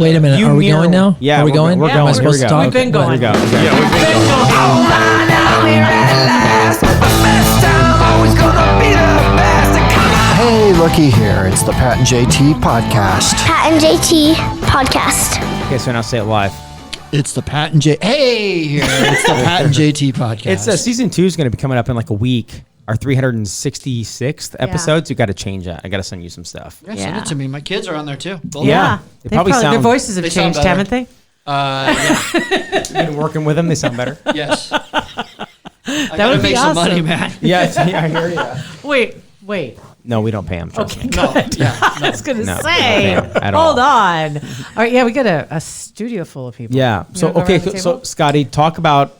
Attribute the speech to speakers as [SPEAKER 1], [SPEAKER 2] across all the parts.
[SPEAKER 1] Wait a minute. Are we going now?
[SPEAKER 2] Yeah,
[SPEAKER 1] are we going?
[SPEAKER 2] We're going.
[SPEAKER 1] Am I supposed to talk?
[SPEAKER 3] We've been going.
[SPEAKER 2] Here we go.
[SPEAKER 4] Yeah, we've been going.
[SPEAKER 5] Hey, looky here. It's the Pat and JT podcast.
[SPEAKER 6] Pat and JT podcast.
[SPEAKER 2] Okay, so now say it live.
[SPEAKER 5] It's the Pat and Hey, here. It's the Pat and JT podcast.
[SPEAKER 2] It's season 2 is going to be coming up in like a week. Our 366th episode. So you got to change that. I got to send you some stuff.
[SPEAKER 5] Yeah, send it to me. My kids are on there too. Both
[SPEAKER 2] Yeah. They probably
[SPEAKER 3] their
[SPEAKER 2] sound.
[SPEAKER 3] voices have changed, haven't they?
[SPEAKER 5] Yeah.
[SPEAKER 2] You've been working with them. They sound better.
[SPEAKER 5] Yes. I
[SPEAKER 3] That
[SPEAKER 5] gotta
[SPEAKER 3] would be
[SPEAKER 5] make some
[SPEAKER 3] awesome.
[SPEAKER 5] money, man.
[SPEAKER 2] Yeah, I hear you.
[SPEAKER 3] Wait.
[SPEAKER 2] No, we don't pay them.
[SPEAKER 3] Okay,
[SPEAKER 5] No,
[SPEAKER 3] good.
[SPEAKER 5] yeah,
[SPEAKER 3] I was going to
[SPEAKER 2] No,
[SPEAKER 3] say.
[SPEAKER 2] we don't pay 'em at all.
[SPEAKER 3] Hold on. All right, yeah, we got a studio full of people.
[SPEAKER 2] Yeah.
[SPEAKER 3] You
[SPEAKER 2] So
[SPEAKER 3] wanna go
[SPEAKER 2] okay.
[SPEAKER 3] around the
[SPEAKER 2] So
[SPEAKER 3] table?
[SPEAKER 2] Scotty, talk about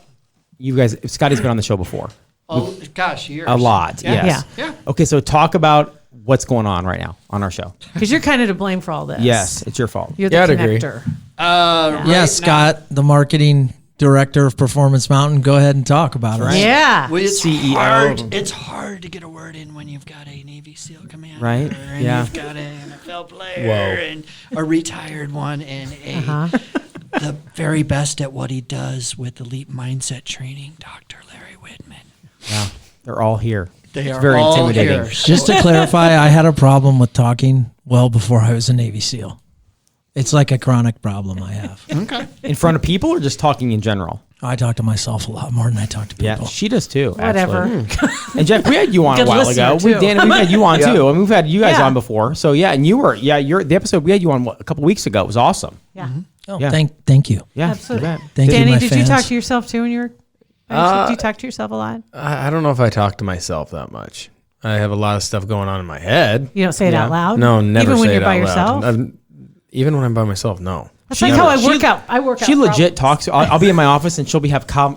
[SPEAKER 2] you guys. Scotty's been on the show before.
[SPEAKER 5] Oh, gosh, years.
[SPEAKER 2] A lot.
[SPEAKER 5] Yeah.
[SPEAKER 2] Yes.
[SPEAKER 5] Yeah.
[SPEAKER 2] Okay. So talk about what's going on right now on our show.
[SPEAKER 3] Because you're kind of to blame for all this.
[SPEAKER 2] Yes, it's your fault.
[SPEAKER 3] You're the
[SPEAKER 4] Yeah, I'd agree.
[SPEAKER 3] connector.
[SPEAKER 1] Yeah, Scott, the marketing director of Performance Mountain. Go ahead and talk about it.
[SPEAKER 3] Yeah.
[SPEAKER 5] Well, it's
[SPEAKER 2] CEO.
[SPEAKER 5] hard. It's hard to get a word in when you've got a Navy SEAL commander,
[SPEAKER 2] Right,
[SPEAKER 5] And
[SPEAKER 2] yeah.
[SPEAKER 5] you've got an NFL player, and a retired one, and the very best at what he does with elite mindset training, Dr. Larry Widman.
[SPEAKER 2] Yeah. They're all here.
[SPEAKER 5] They
[SPEAKER 2] It's
[SPEAKER 5] are
[SPEAKER 2] very
[SPEAKER 5] all
[SPEAKER 2] intimidating.
[SPEAKER 5] here.
[SPEAKER 1] Just to clarify, I had a problem with talking well before I was a Navy SEAL. It's like a chronic problem I have.
[SPEAKER 5] Okay.
[SPEAKER 2] In front of people or just talking in general?
[SPEAKER 1] I talk to myself a lot more than I talk to people.
[SPEAKER 2] Yeah, she does too.
[SPEAKER 3] Whatever.
[SPEAKER 2] Actually. And Jeff, we had you on a
[SPEAKER 3] Good
[SPEAKER 2] while
[SPEAKER 3] listener,
[SPEAKER 2] ago.
[SPEAKER 3] too.
[SPEAKER 2] We've had you on too. I mean, we've had you guys
[SPEAKER 3] Yeah.
[SPEAKER 2] on before. So yeah, and you're the episode we had you on a couple weeks ago. It was awesome.
[SPEAKER 3] Yeah.
[SPEAKER 1] Oh,
[SPEAKER 2] Yeah.
[SPEAKER 1] thank you.
[SPEAKER 2] Yeah,
[SPEAKER 3] Absolutely.
[SPEAKER 2] you bet.
[SPEAKER 1] Thank you,
[SPEAKER 3] Danny,
[SPEAKER 1] my
[SPEAKER 3] did
[SPEAKER 1] fans.
[SPEAKER 3] you talk to yourself too when you were? Do you talk to yourself a lot?
[SPEAKER 4] I don't know if I talk to myself that much. I have a lot of stuff going on in my head.
[SPEAKER 3] You don't say it
[SPEAKER 2] Yeah.
[SPEAKER 3] out loud?
[SPEAKER 4] No, never
[SPEAKER 3] Even when
[SPEAKER 4] say
[SPEAKER 3] you're
[SPEAKER 4] it
[SPEAKER 3] by
[SPEAKER 4] out
[SPEAKER 3] yourself?
[SPEAKER 4] loud. Even when I'm by myself, no.
[SPEAKER 3] That's like how I work out. I work out.
[SPEAKER 2] She legit
[SPEAKER 3] problems.
[SPEAKER 2] talks. I'll be in my office and she'll be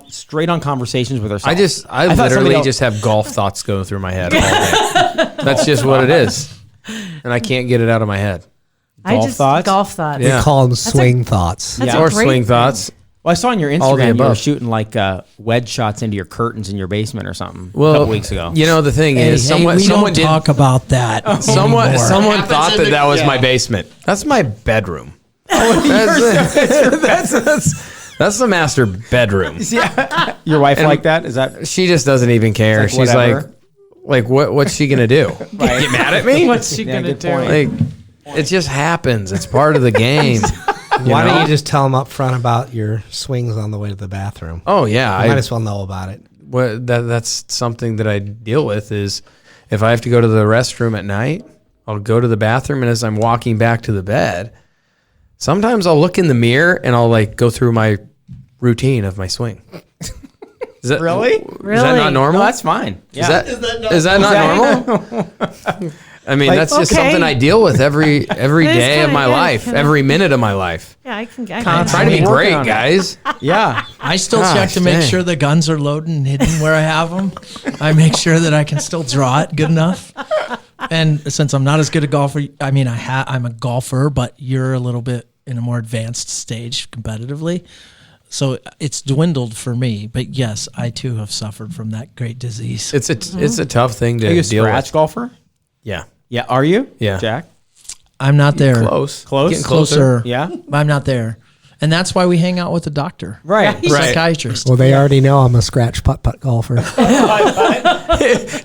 [SPEAKER 2] straight on conversations with herself.
[SPEAKER 4] I
[SPEAKER 2] thought
[SPEAKER 4] literally
[SPEAKER 2] somebody else-
[SPEAKER 4] just have golf thoughts go through my head all day. That's just what it is. And I can't get it out of my head.
[SPEAKER 2] Golf thoughts?
[SPEAKER 3] Golf thoughts.
[SPEAKER 4] Yeah.
[SPEAKER 7] Call them swing thoughts.
[SPEAKER 3] That's
[SPEAKER 2] Yeah.
[SPEAKER 3] a
[SPEAKER 4] Or
[SPEAKER 3] great
[SPEAKER 4] swing
[SPEAKER 3] thing.
[SPEAKER 4] thoughts.
[SPEAKER 2] Well, I saw on your
[SPEAKER 4] All the
[SPEAKER 2] Instagram you were
[SPEAKER 4] above.
[SPEAKER 2] shooting like wedge shots into your curtains in your basement or something a
[SPEAKER 4] Well,
[SPEAKER 2] couple weeks ago.
[SPEAKER 4] You know, the thing
[SPEAKER 1] Hey,
[SPEAKER 4] is,
[SPEAKER 1] hey,
[SPEAKER 4] someone
[SPEAKER 1] we don't
[SPEAKER 4] did.
[SPEAKER 1] talk about that
[SPEAKER 4] Someone
[SPEAKER 1] anymore.
[SPEAKER 4] thought
[SPEAKER 5] in
[SPEAKER 4] that
[SPEAKER 5] the-
[SPEAKER 4] that was my
[SPEAKER 5] yeah.
[SPEAKER 4] basement. That's my bedroom. That's the master bedroom.
[SPEAKER 2] Yeah. Your wife like that? Is that
[SPEAKER 4] She just doesn't even care.
[SPEAKER 2] It's like
[SPEAKER 4] She's
[SPEAKER 2] whatever.
[SPEAKER 4] like, what's she gonna do? Get mad at me?
[SPEAKER 3] What's she
[SPEAKER 2] Yeah,
[SPEAKER 3] gonna
[SPEAKER 2] good
[SPEAKER 3] do?
[SPEAKER 2] point.
[SPEAKER 4] Like, it just happens. It's part of the game.
[SPEAKER 7] Why don't you just tell them up front about your swings on the way to the bathroom?
[SPEAKER 4] Oh yeah,
[SPEAKER 7] You might as well know about it.
[SPEAKER 4] that's something that I deal with. Is if I have to go to the restroom at night, I'll go to the bathroom, and as I'm walking back to the bed, sometimes I'll look in the mirror and I'll like go through my routine of my swing. Is that
[SPEAKER 2] Really?
[SPEAKER 4] Is that
[SPEAKER 3] Really?
[SPEAKER 4] not normal?
[SPEAKER 2] No, that's fine. Yeah.
[SPEAKER 4] Is that not normal? I mean, that's just
[SPEAKER 3] okay.
[SPEAKER 4] something I deal with every
[SPEAKER 3] It is
[SPEAKER 4] day of
[SPEAKER 3] kinda-
[SPEAKER 4] my
[SPEAKER 3] yeah,
[SPEAKER 4] life,
[SPEAKER 3] kinda-
[SPEAKER 4] every minute of my life.
[SPEAKER 3] Yeah, I can.
[SPEAKER 4] I'm trying to be
[SPEAKER 2] Working
[SPEAKER 4] great,
[SPEAKER 2] on it.
[SPEAKER 4] guys.
[SPEAKER 2] Yeah.
[SPEAKER 1] I still
[SPEAKER 4] Gosh,
[SPEAKER 1] check to make
[SPEAKER 4] dang.
[SPEAKER 1] sure the guns are loaded and hidden where I have them. I make sure that I can still draw it good enough. And since I'm not as good a golfer, I mean, I'm a golfer, but you're a little bit in a more advanced stage competitively. So it's dwindled for me. But yes, I too have suffered from that great disease.
[SPEAKER 4] It's a tough thing to
[SPEAKER 2] Are you a
[SPEAKER 4] deal
[SPEAKER 2] scratch
[SPEAKER 4] with.
[SPEAKER 2] golfer?
[SPEAKER 4] Yeah,
[SPEAKER 2] Yeah. Are you?
[SPEAKER 4] Yeah.
[SPEAKER 2] Jack?
[SPEAKER 1] I'm not there.
[SPEAKER 4] close,
[SPEAKER 2] Close?
[SPEAKER 4] getting
[SPEAKER 1] Closer.
[SPEAKER 2] Yeah.
[SPEAKER 1] I'm not there. And that's why we hang out with the doctor.
[SPEAKER 2] Right.
[SPEAKER 1] The
[SPEAKER 4] Right.
[SPEAKER 1] psychiatrist.
[SPEAKER 7] Well, they already know I'm a scratch putt-putt golfer.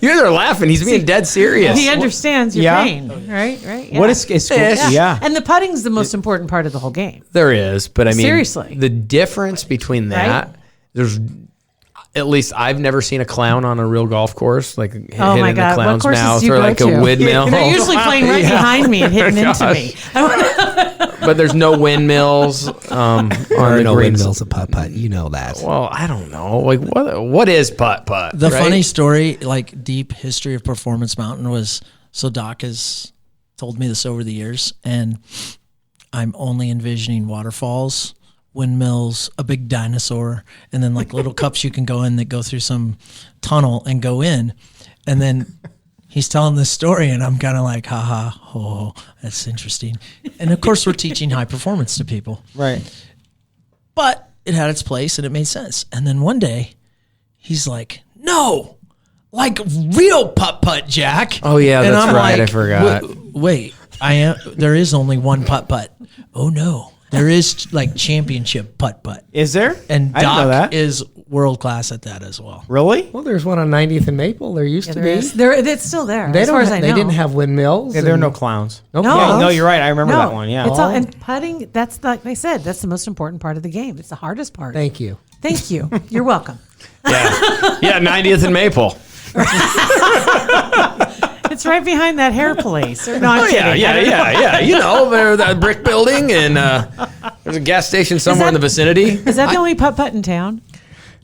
[SPEAKER 4] You're there laughing. He's being dead serious.
[SPEAKER 3] He understands your
[SPEAKER 2] Yeah.
[SPEAKER 3] pain, right? Right. Yeah.
[SPEAKER 2] What is yeah.
[SPEAKER 3] And the putting's the most important part of the whole game.
[SPEAKER 4] There is, but I mean,
[SPEAKER 3] Seriously.
[SPEAKER 4] the difference between that,
[SPEAKER 3] Right?
[SPEAKER 4] there's at least I've never seen a clown on a real golf course, like
[SPEAKER 3] Oh my
[SPEAKER 4] hitting
[SPEAKER 3] God!
[SPEAKER 4] a clown's
[SPEAKER 3] What courses
[SPEAKER 4] mouth
[SPEAKER 3] do you
[SPEAKER 4] or
[SPEAKER 3] go
[SPEAKER 4] like
[SPEAKER 3] to?
[SPEAKER 4] a windmill.
[SPEAKER 3] They're usually playing right behind me and hitting into me.
[SPEAKER 4] But there's no windmills on
[SPEAKER 7] There are
[SPEAKER 4] the
[SPEAKER 7] no
[SPEAKER 4] greens.
[SPEAKER 7] windmills of putt-putt. You know that.
[SPEAKER 4] Well, I don't know. Like what is putt putt?
[SPEAKER 1] The funny story, like deep history of Performance Mountain was, so Doc has told me this over the years, and I'm only envisioning waterfalls, windmills, a big dinosaur, and then like little cups you can go in that go through some tunnel and go in. And then he's telling this story and I'm kind of like, haha, oh, that's interesting. And of course we're teaching high performance to people.
[SPEAKER 2] Right.
[SPEAKER 1] But it had its place and it made sense. And then one day he's like, no, like real putt-putt, Jack.
[SPEAKER 4] Oh, yeah,
[SPEAKER 1] And
[SPEAKER 4] that's
[SPEAKER 1] I'm
[SPEAKER 4] right. I
[SPEAKER 1] like,
[SPEAKER 4] forgot.
[SPEAKER 1] Wait, there is only one putt-putt. Oh no. There is like championship putt.
[SPEAKER 2] Is there?
[SPEAKER 1] And
[SPEAKER 2] I didn't know
[SPEAKER 1] Doc
[SPEAKER 2] that.
[SPEAKER 1] is world class at that as well.
[SPEAKER 2] Really?
[SPEAKER 7] Well, there's one on 90th and Maple. There used to be.
[SPEAKER 3] It's still there.
[SPEAKER 7] They
[SPEAKER 3] as far as I know.
[SPEAKER 7] They didn't have windmills.
[SPEAKER 2] Yeah, there are
[SPEAKER 7] and
[SPEAKER 2] no clowns.
[SPEAKER 7] no
[SPEAKER 3] No.
[SPEAKER 7] clowns.
[SPEAKER 2] No, you're right. I remember that one. Yeah.
[SPEAKER 3] It's all, and putting, that's like I said, that's the most important part of the game. It's the hardest part.
[SPEAKER 7] Thank you.
[SPEAKER 3] Thank you. You're welcome.
[SPEAKER 4] Yeah, 90th and Maple.
[SPEAKER 3] It's right behind that hair place. Or, no, I'm kidding.
[SPEAKER 4] Yeah. You know, there's that brick building, and there's a gas station somewhere in the vicinity.
[SPEAKER 3] Is that the only putt in town?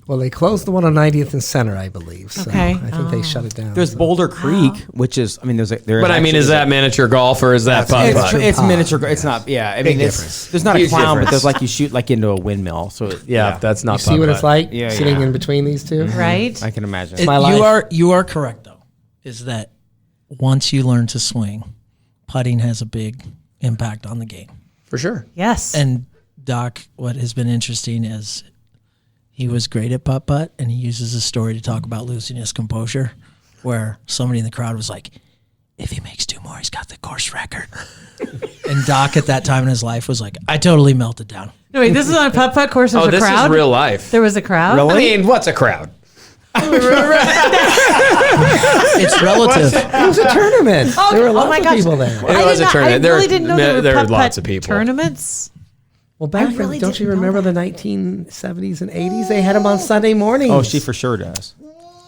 [SPEAKER 7] Well, they closed the one on 90th and Center, I believe. So
[SPEAKER 3] Okay.
[SPEAKER 7] I think they shut it down.
[SPEAKER 2] There's Boulder Creek, which is, I mean,
[SPEAKER 4] But I mean, is that miniature golf or is that putt?
[SPEAKER 2] It's
[SPEAKER 7] putt.
[SPEAKER 2] miniature. It's not. Yeah, I mean,
[SPEAKER 7] difference.
[SPEAKER 2] there's not a
[SPEAKER 4] Huge
[SPEAKER 2] clown,
[SPEAKER 4] difference.
[SPEAKER 2] but there's like you shoot like into a windmill. So
[SPEAKER 4] Yeah, that's not
[SPEAKER 7] You see what it's like
[SPEAKER 2] Yeah,
[SPEAKER 7] sitting
[SPEAKER 2] yeah.
[SPEAKER 7] in between these two?
[SPEAKER 3] Right?
[SPEAKER 2] I can imagine.
[SPEAKER 1] It-
[SPEAKER 7] my life.
[SPEAKER 1] you are correct though. Is that once you learn to swing, putting has a big impact on the game.
[SPEAKER 4] For sure.
[SPEAKER 3] Yes.
[SPEAKER 1] And Doc, what has been interesting is he was great at putt, and he uses a story to talk about losing his composure, where somebody in the crowd was like, if he makes 2 more, he's got the course record. And Doc at that time in his life was like, I totally melted down.
[SPEAKER 3] no, wait, this is on a putt course. There's
[SPEAKER 4] Oh,
[SPEAKER 3] a
[SPEAKER 4] this
[SPEAKER 3] crowd.
[SPEAKER 4] is real life.
[SPEAKER 3] There was a crowd.
[SPEAKER 2] Really?
[SPEAKER 4] I mean, what's a crowd?
[SPEAKER 1] It's relative.
[SPEAKER 7] It was a tournament. There were lots
[SPEAKER 3] my
[SPEAKER 7] of
[SPEAKER 3] gosh.
[SPEAKER 7] people there.
[SPEAKER 4] It was a tournament.
[SPEAKER 3] I really didn't know there
[SPEAKER 4] were
[SPEAKER 3] were
[SPEAKER 4] lots of people.
[SPEAKER 3] tournaments.
[SPEAKER 7] Well, back then,
[SPEAKER 3] really
[SPEAKER 7] don't you
[SPEAKER 3] didn't know
[SPEAKER 7] remember the 1970s and 80s? They had them on Sunday mornings.
[SPEAKER 2] Oh, she for sure does.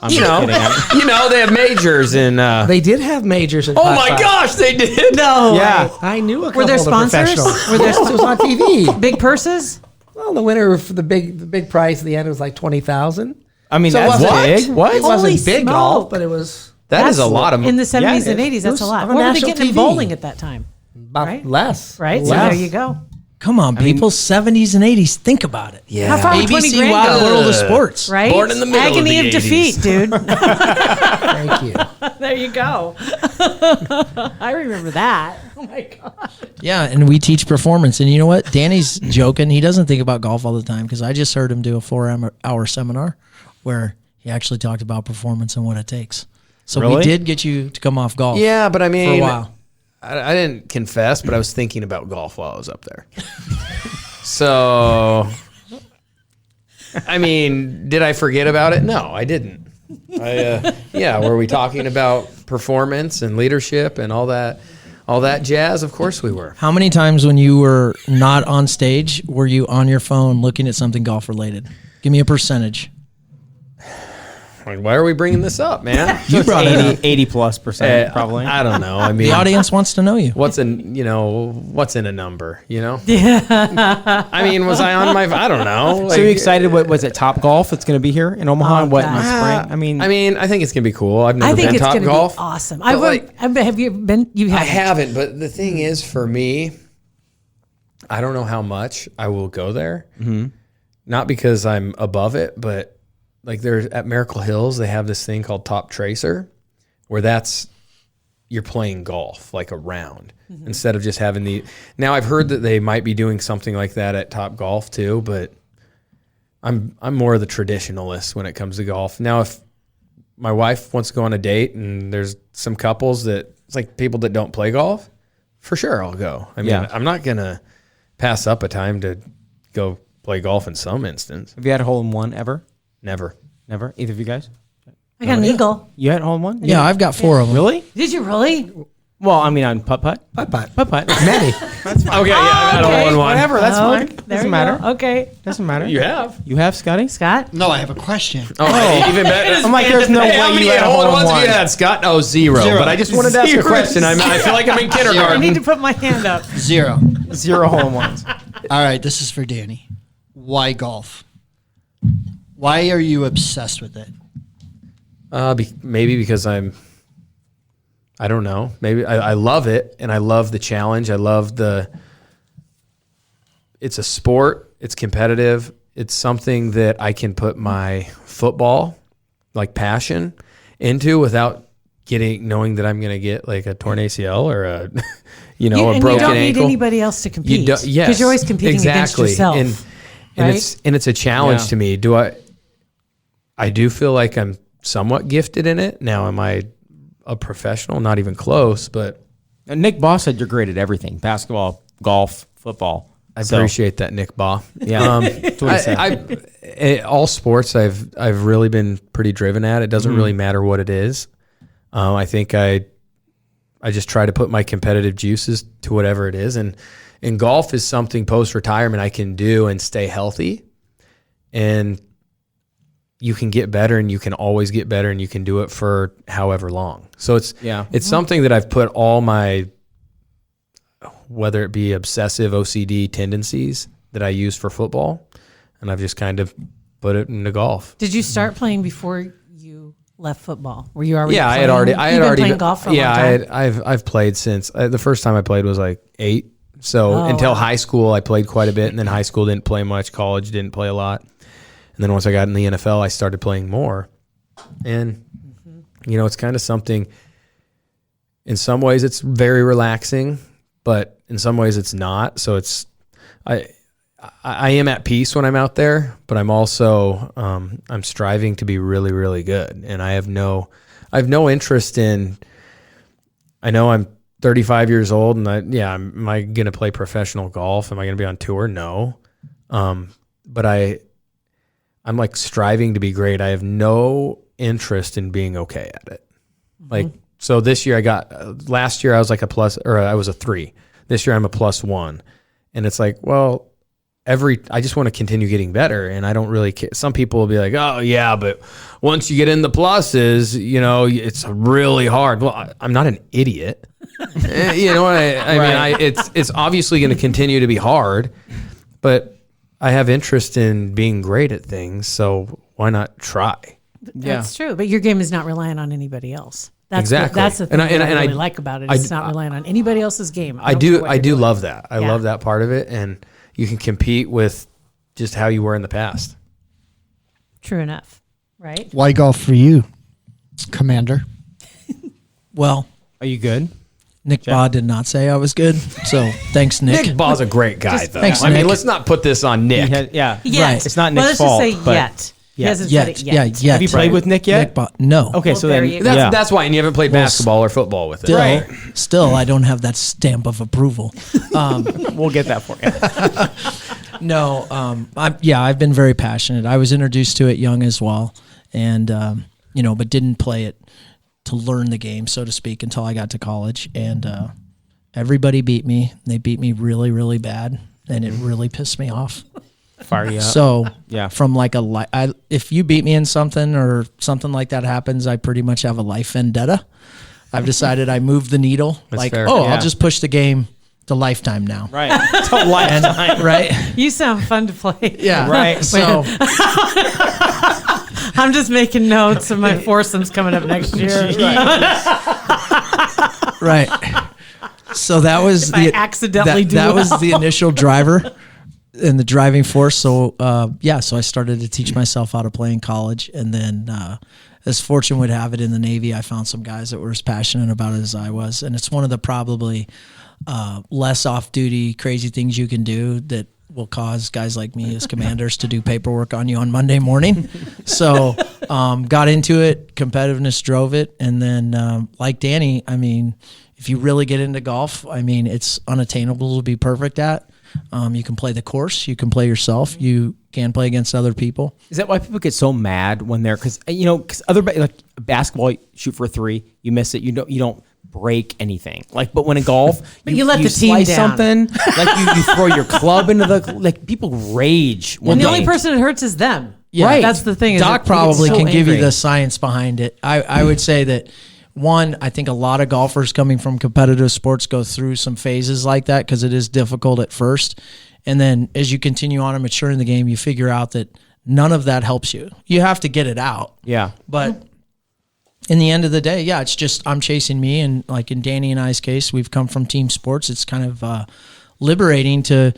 [SPEAKER 2] I'm
[SPEAKER 4] You
[SPEAKER 2] just
[SPEAKER 4] know,
[SPEAKER 2] kidding.
[SPEAKER 4] you know, they have majors in.
[SPEAKER 7] They did have majors in
[SPEAKER 4] Oh
[SPEAKER 7] putt
[SPEAKER 4] my
[SPEAKER 7] putt.
[SPEAKER 4] gosh, they did.
[SPEAKER 3] No.
[SPEAKER 2] Yeah.
[SPEAKER 7] I knew a couple
[SPEAKER 3] Were there
[SPEAKER 7] of the
[SPEAKER 3] sponsors?
[SPEAKER 7] professionals.
[SPEAKER 3] Were there
[SPEAKER 7] Yes, it was on TV.
[SPEAKER 3] Big purses?
[SPEAKER 7] Well, the winner for the big prize at the end was like 20,000.
[SPEAKER 2] I mean,
[SPEAKER 7] So
[SPEAKER 2] that's
[SPEAKER 7] what?
[SPEAKER 2] big.
[SPEAKER 4] What?
[SPEAKER 7] It
[SPEAKER 3] Holy
[SPEAKER 7] wasn't big
[SPEAKER 3] smoke.
[SPEAKER 7] golf, but it was
[SPEAKER 4] That is a lot of.
[SPEAKER 3] In the 70s
[SPEAKER 2] Yeah,
[SPEAKER 3] and 80s, that's
[SPEAKER 7] was
[SPEAKER 3] a lot.
[SPEAKER 7] on
[SPEAKER 3] What were they
[SPEAKER 7] national
[SPEAKER 3] getting in
[SPEAKER 7] TV.
[SPEAKER 3] bowling at that time?
[SPEAKER 7] about
[SPEAKER 3] Right.
[SPEAKER 7] less.
[SPEAKER 3] Right? So
[SPEAKER 7] Less.
[SPEAKER 3] there you go.
[SPEAKER 1] Come on, people. 70s and 80s. Think about it.
[SPEAKER 4] Yeah.
[SPEAKER 3] How far would 20
[SPEAKER 1] ABC
[SPEAKER 3] grand
[SPEAKER 1] Wild
[SPEAKER 3] go?
[SPEAKER 1] World of Sports.
[SPEAKER 3] Right?
[SPEAKER 4] Born in the middle of
[SPEAKER 3] Agony
[SPEAKER 4] the
[SPEAKER 3] of
[SPEAKER 4] 80s.
[SPEAKER 3] defeat, dude.
[SPEAKER 7] Thank you.
[SPEAKER 3] There you go. I remember that. Oh my gosh.
[SPEAKER 1] Yeah, and we teach performance. And you know what? Danny's joking. He doesn't think about golf all the time because I just heard him do a 4-hour seminar where he actually talked about performance and what it takes. So we
[SPEAKER 2] Really?
[SPEAKER 1] did get you to come off golf.
[SPEAKER 4] Yeah, but I
[SPEAKER 1] for
[SPEAKER 4] mean,
[SPEAKER 1] a while.
[SPEAKER 4] I didn't confess, but I was thinking about golf while I was up there. So, I mean, did I forget about it? No, I didn't. Yeah, were we talking about performance and leadership and all that jazz? Of course we were.
[SPEAKER 1] How many times when you were not on stage were you on your phone looking at something golf related? Give me a percentage.
[SPEAKER 4] Like, why are we bringing this up, man?
[SPEAKER 1] You brought it up.
[SPEAKER 2] 80+% probably.
[SPEAKER 4] I don't know. I mean,
[SPEAKER 1] The audience wants to know you.
[SPEAKER 4] what's in a number? You know? Yeah. I mean, was I on my? I don't know.
[SPEAKER 2] So you excited? What was it? Top Golf? It's going to be here in Omaha.
[SPEAKER 3] Oh,
[SPEAKER 2] what in the
[SPEAKER 3] gosh.
[SPEAKER 2] spring?
[SPEAKER 4] I mean, I think it's gonna be cool. I've
[SPEAKER 3] I
[SPEAKER 4] never
[SPEAKER 3] think
[SPEAKER 4] been
[SPEAKER 3] it's
[SPEAKER 4] Top
[SPEAKER 3] going to be
[SPEAKER 4] Golf.
[SPEAKER 3] awesome.
[SPEAKER 4] But
[SPEAKER 3] Have you been? You
[SPEAKER 4] I
[SPEAKER 3] haven't.
[SPEAKER 4] haven't, but the thing is, for me, I don't know how much I will go there. Mm-hmm. Not because I'm above it, but like there's at Miracle Hills, they have this thing called Top Tracer, where you're playing golf like a round instead of just having the. Now I've heard that they might be doing something like that at Top Golf too, but I'm more of the traditionalist when it comes to golf. Now, if my wife wants to go on a date and there's some couples that it's like people that don't play golf, for sure I'll go. I mean,
[SPEAKER 2] Yeah.
[SPEAKER 4] I'm not gonna pass up a time to go play golf in some instance.
[SPEAKER 2] Have you had a hole in one ever?
[SPEAKER 4] Never.
[SPEAKER 2] Never. Either of you guys?
[SPEAKER 3] I got an eagle.
[SPEAKER 2] You had a hole in one?
[SPEAKER 1] Yeah, I've got 4 of them.
[SPEAKER 2] Really?
[SPEAKER 3] Did you really?
[SPEAKER 2] Well, I mean, on putt.
[SPEAKER 7] Putt putt.
[SPEAKER 2] Putt.
[SPEAKER 7] Many.
[SPEAKER 4] Okay, yeah, I had a hole in one.
[SPEAKER 2] Whatever. That's
[SPEAKER 3] Oh,
[SPEAKER 2] fine.
[SPEAKER 3] there
[SPEAKER 2] Doesn't
[SPEAKER 3] you
[SPEAKER 2] matter.
[SPEAKER 3] go. Okay.
[SPEAKER 2] Doesn't matter.
[SPEAKER 4] You have?
[SPEAKER 2] You have, Scotty?
[SPEAKER 3] Scott?
[SPEAKER 5] No, I have a question.
[SPEAKER 4] Oh, even better.
[SPEAKER 2] I'm like, there's no
[SPEAKER 4] Hey, how
[SPEAKER 2] way
[SPEAKER 4] many
[SPEAKER 2] you had a
[SPEAKER 4] hole in
[SPEAKER 2] hole in
[SPEAKER 4] ones have you
[SPEAKER 2] one.
[SPEAKER 4] had, Scott? Oh, zero.
[SPEAKER 5] Zero.
[SPEAKER 4] But I just wanted to ask a
[SPEAKER 2] Zero.
[SPEAKER 4] question. I feel like I'm in
[SPEAKER 3] I
[SPEAKER 4] kindergarten.
[SPEAKER 3] need to put my hand up.
[SPEAKER 5] 0.
[SPEAKER 2] 0 hole in ones.
[SPEAKER 5] All right, this is for Danny. Why golf? Why are you obsessed with it?
[SPEAKER 4] Maybe because I don't know. Maybe I love it and I love the challenge. I love it's a sport. It's competitive. It's something that I can put my football, like passion, into without knowing that I'm going to get like a torn ACL or a, a
[SPEAKER 3] And you
[SPEAKER 4] broken
[SPEAKER 3] don't need
[SPEAKER 4] ankle.
[SPEAKER 3] anybody else to compete.
[SPEAKER 4] Yes,
[SPEAKER 3] Because you're always competing against yourself.
[SPEAKER 4] And
[SPEAKER 3] right?
[SPEAKER 4] it's a challenge
[SPEAKER 2] Yeah.
[SPEAKER 4] to me. I do feel like I'm somewhat gifted in it. Now, am I a professional? Not even close, but
[SPEAKER 2] Nick Boss said you're great at everything: basketball, golf, football.
[SPEAKER 4] I appreciate that, Nick Baugh.
[SPEAKER 2] Yeah. That's what he said.
[SPEAKER 4] All sports I've really been pretty driven at. It doesn't really matter what it is. I think I just try to put my competitive juices to whatever it is. And golf is something post-retirement I can do and stay healthy. And you can get better, and you can always get better, and you can do it for however long. So it's something that I've put all my, whether it be obsessive OCD tendencies that I use for football, and I've just kind of put it into golf.
[SPEAKER 3] Did you start playing before you left football? Were you already?
[SPEAKER 4] Yeah,
[SPEAKER 3] playing?
[SPEAKER 4] I had already
[SPEAKER 3] playing golf for a long time?
[SPEAKER 4] I've played since the first time I played was like 8. So until high school, I played quite a bit, and then high school didn't play much. College didn't play a lot, and then once I got in the NFL, I started playing more. And it's kind of something. In some ways, it's very relaxing, but in some ways, it's not. So I am at peace when I'm out there, but I'm also I'm striving to be really, really good, and I have no interest in. I know I'm 35 years old, and am I going to play professional golf? Am I going to be on tour? No, but I'm like striving to be great. I have no interest in being okay at it. Like so, this year last year I was like a plus, or I was a 3. This year I'm a +1, and it's like, well. I just want to continue getting better, and I don't really care. Some people will be like, oh yeah, but once you get in the pluses, it's really hard. Well, I'm not an idiot. You know what I mean? It's obviously going to continue to be hard, but I have interest in being great at things, so why not try?
[SPEAKER 3] That's true, but your game is not relying on anybody else. That's
[SPEAKER 4] exactly.
[SPEAKER 3] That's the thing that I really like about it. It's not relying on anybody else's game.
[SPEAKER 4] I do love that. I love that part of it, and you can compete with just how you were in the past.
[SPEAKER 3] True enough, right?
[SPEAKER 5] Why golf for you, Commander?
[SPEAKER 1] Well,
[SPEAKER 2] Are you good?
[SPEAKER 1] Nick Baugh did not say I was good, so thanks, Nick.
[SPEAKER 4] Nick Baugh's a great guy, though.
[SPEAKER 1] thanks,
[SPEAKER 4] I mean,
[SPEAKER 1] Nick.
[SPEAKER 4] let's not put this on Nick.
[SPEAKER 2] Yeah.
[SPEAKER 3] Yet.
[SPEAKER 2] It's not
[SPEAKER 3] Well,
[SPEAKER 2] Nick's
[SPEAKER 3] let's
[SPEAKER 2] fault.
[SPEAKER 3] just say
[SPEAKER 2] but
[SPEAKER 3] yet. He hasn't
[SPEAKER 1] Yet,
[SPEAKER 3] said it yet.
[SPEAKER 1] yeah.
[SPEAKER 2] Have you played with Nick yet?
[SPEAKER 1] Nick Baugh, no.
[SPEAKER 2] Okay, so
[SPEAKER 3] there
[SPEAKER 2] then
[SPEAKER 3] you go.
[SPEAKER 4] That's why, and you haven't played basketball or football with it.
[SPEAKER 1] Still, I don't have that stamp of approval.
[SPEAKER 2] We'll get that for you.
[SPEAKER 1] No, I've been very passionate. I was introduced to it young as well, and but didn't play it to learn the game, so to speak, until I got to college. And everybody beat me. They beat me really, really bad, and it really pissed me off.
[SPEAKER 2] Fire you up.
[SPEAKER 1] So
[SPEAKER 2] Yeah.
[SPEAKER 1] from like if you beat me in something or something like that happens, I pretty much have a life vendetta. I've decided I moved the needle.
[SPEAKER 4] That's fair.
[SPEAKER 1] I'll
[SPEAKER 2] Yeah.
[SPEAKER 1] just push the game to lifetime now.
[SPEAKER 2] Right. It's a lifetime.
[SPEAKER 1] Right?
[SPEAKER 3] You sound fun to play.
[SPEAKER 1] Yeah.
[SPEAKER 2] Right.
[SPEAKER 1] So
[SPEAKER 3] I'm just making notes of my foursomes coming up next year.
[SPEAKER 1] right. So that was
[SPEAKER 3] I accidentally do
[SPEAKER 1] that was
[SPEAKER 3] well.
[SPEAKER 1] the initial driver and the driving force. So so I started to teach myself how to play in college, and then as fortune would have it, in the Navy, I found some guys that were as passionate about it as I was, and it's one of the probably less off-duty crazy things you can do that will cause guys like me as commanders to do paperwork on you on Monday morning. So got into it, competitiveness drove it, and then like Danny, I mean, if you really get into golf, I mean, it's unattainable to be perfect at. You can play the course, you can play yourself, you can play against other people.
[SPEAKER 2] Is that why people get so mad when they're because other like basketball, you shoot for a 3, you miss it, you don't break anything. Like, but when in golf,
[SPEAKER 3] But you let the team
[SPEAKER 2] slice
[SPEAKER 3] down.
[SPEAKER 2] something, like you throw your club into people rage.
[SPEAKER 3] And the only person it hurts is them.
[SPEAKER 1] Yeah.
[SPEAKER 3] Right. That's the thing. is
[SPEAKER 1] Doc
[SPEAKER 3] it gets
[SPEAKER 1] probably
[SPEAKER 3] so
[SPEAKER 1] can give you
[SPEAKER 3] angry.
[SPEAKER 1] the science behind it. I would say that, one, I think a lot of golfers coming from competitive sports go through some phases like that because it is difficult at first. And then as you continue on and mature in the game, you figure out that none of that helps you. You have to get it out.
[SPEAKER 2] Yeah.
[SPEAKER 1] But in the end of the day, it's just I'm chasing me. And like in Danny and I's case, we've come from team sports. It's kind of liberating to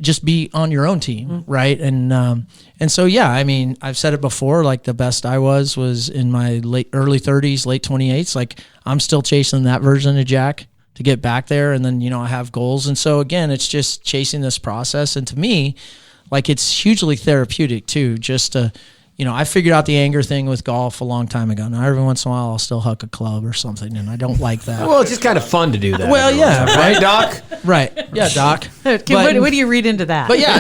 [SPEAKER 1] just be on your own team, right? And so I mean, I've said it before. Like the best I was in my early 30s, late 28s. Like I'm still chasing that version of Jack to get back there, and then I have goals. And so again, it's just chasing this process. And to me, like it's hugely therapeutic too, just to I figured out the anger thing with golf a long time ago. Now, every once in a while, I'll still huck a club or something, and I don't like that.
[SPEAKER 4] Well, it's just kind of fun to do that.
[SPEAKER 1] Well, yeah,
[SPEAKER 4] right, Doc?
[SPEAKER 1] Right. Yeah, Doc.
[SPEAKER 3] Okay, what do you read into that?
[SPEAKER 1] But yeah,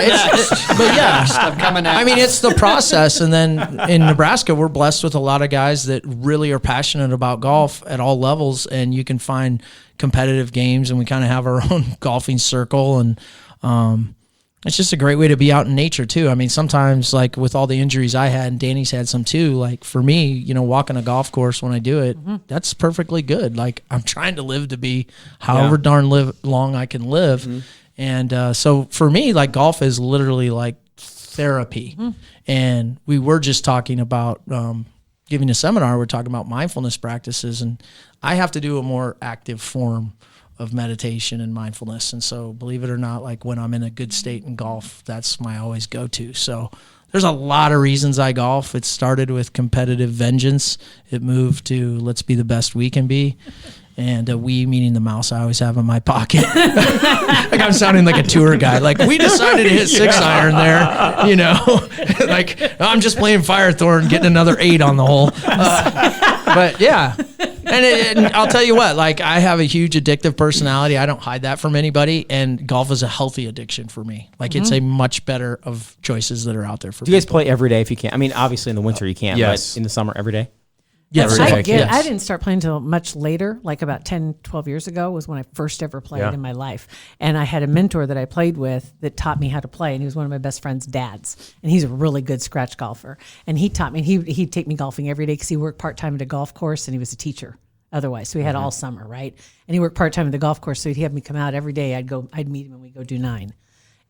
[SPEAKER 5] I'm coming out.
[SPEAKER 1] I mean, it's the process. And then in Nebraska, we're blessed with a lot of guys that really are passionate about golf at all levels, and you can find competitive games, and we kind of have our own golfing circle, and it's just a great way to be out in nature too. I mean, sometimes like with all the injuries I had, and Danny's had some too, like for me, walking a golf course when I do it, that's perfectly good. Like I'm trying to live to be however darn long I can live. And so for me, like golf is literally like therapy. And we were just talking about giving a seminar. We're talking about mindfulness practices, and I have to do a more active form of meditation and mindfulness. And so believe it or not, like when I'm in a good state in golf, that's my always go-to. So there's a lot of reasons I golf. It started with competitive vengeance. It moved to let's be the best we can be. And we, meaning the mouse I always have in my pocket. Like I'm sounding like a tour guide. Like we decided to hit 6-iron there, like I'm just playing Firethorn, getting another 8 on the hole. But yeah. And I'll tell you what, like I have a huge addictive personality. I don't hide that from anybody. And golf is a healthy addiction for me. Like it's a much better of choices that are out there for
[SPEAKER 2] Do you guys play every day if you can? I mean, obviously in the winter you can't,
[SPEAKER 4] Yes.
[SPEAKER 2] but in the summer, every day?
[SPEAKER 1] Yes.
[SPEAKER 3] I didn't start playing until much later, like about 10, 12 years ago was when I first ever played in my life. And I had a mentor that I played with that taught me how to play, and he was one of my best friend's dads. And he's a really good scratch golfer. And he taught me, he'd take me golfing every day because he worked part-time at a golf course and he was a teacher otherwise. So we had all summer, right? And he worked part-time at the golf course, so he'd have me come out every day. I'd meet him and we'd go do 9.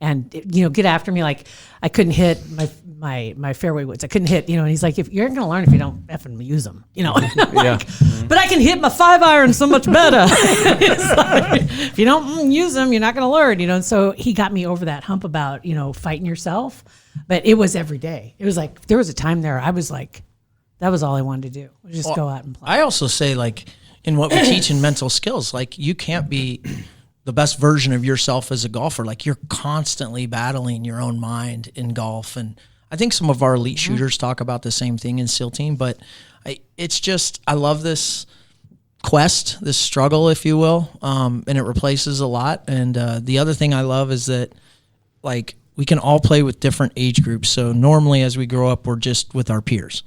[SPEAKER 3] And get after me like I couldn't hit my fairway woods. I couldn't hit, and he's like, if you're going to learn if you don't effing use them, But I can hit my 5-iron so much better. It's like, if you don't use them, you're not going to learn, And so he got me over that hump about fighting yourself. But it was every day. It was like there was a time there I was like, that was all I wanted to do was just go out and play.
[SPEAKER 1] I also say like in what we teach in mental skills, like you can't be the best version of yourself as a golfer. Like you're constantly battling your own mind in golf. And I think some of our elite shooters talk about the same thing in SEAL team, but I love this quest, this struggle, if you will. And it replaces a lot. And the other thing I love is that like we can all play with different age groups. So normally as we grow up, we're just with our peers,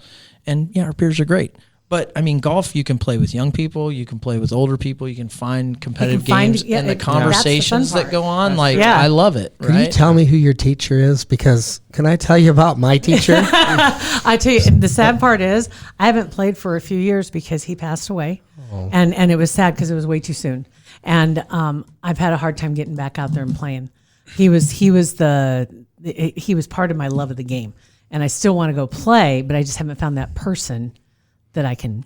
[SPEAKER 1] and our peers are great. But I mean, golf, you can play with young people, you can play with older people, you can find competitive games and the conversations that go on. I love it.
[SPEAKER 7] Can you tell me who your teacher is? Because can I tell you about my teacher?
[SPEAKER 3] I tell you, the sad part is I haven't played for a few years because he passed away, and it was sad because it was way too soon. And I've had a hard time getting back out there and playing. He was part of my love of the game, and I still want to go play, but I just haven't found that person that I can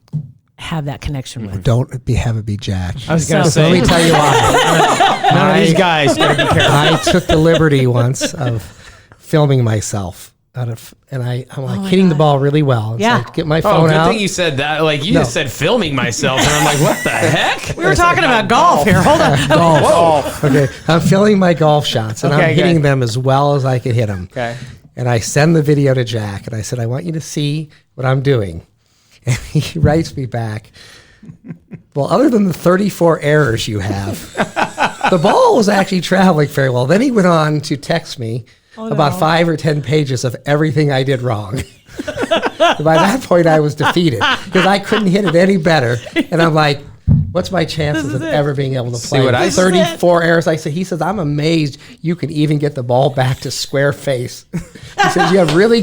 [SPEAKER 3] have that connection with.
[SPEAKER 7] Don't have it be Jack.
[SPEAKER 2] I was going to say.
[SPEAKER 7] Let me tell you why.
[SPEAKER 2] None of these guys got to be careful.
[SPEAKER 7] I took the liberty once of filming myself I'm hitting the ball really well. So I get my phone
[SPEAKER 4] good
[SPEAKER 7] out.
[SPEAKER 4] thing you said that. Like you just said filming myself, and I'm like, what the heck?
[SPEAKER 3] We were talking about golf here. Hold on.
[SPEAKER 7] Golf. Okay, I'm filming my golf shots, and I'm hitting them as well as I can hit them.
[SPEAKER 2] Okay.
[SPEAKER 7] And I send the video to Jack, and I said, I want you to see what I'm doing. And he writes me back, well, other than the 34 errors you have, the ball was actually traveling very well. Then he went on to text me about 5 or 10 pages of everything I did wrong. By that point, I was defeated because I couldn't hit it any better. And I'm like, what's my chances of ever being able to play?
[SPEAKER 4] See what I
[SPEAKER 7] 34 errors. He says, I'm amazed you can even get the ball back to square face. He says, you have really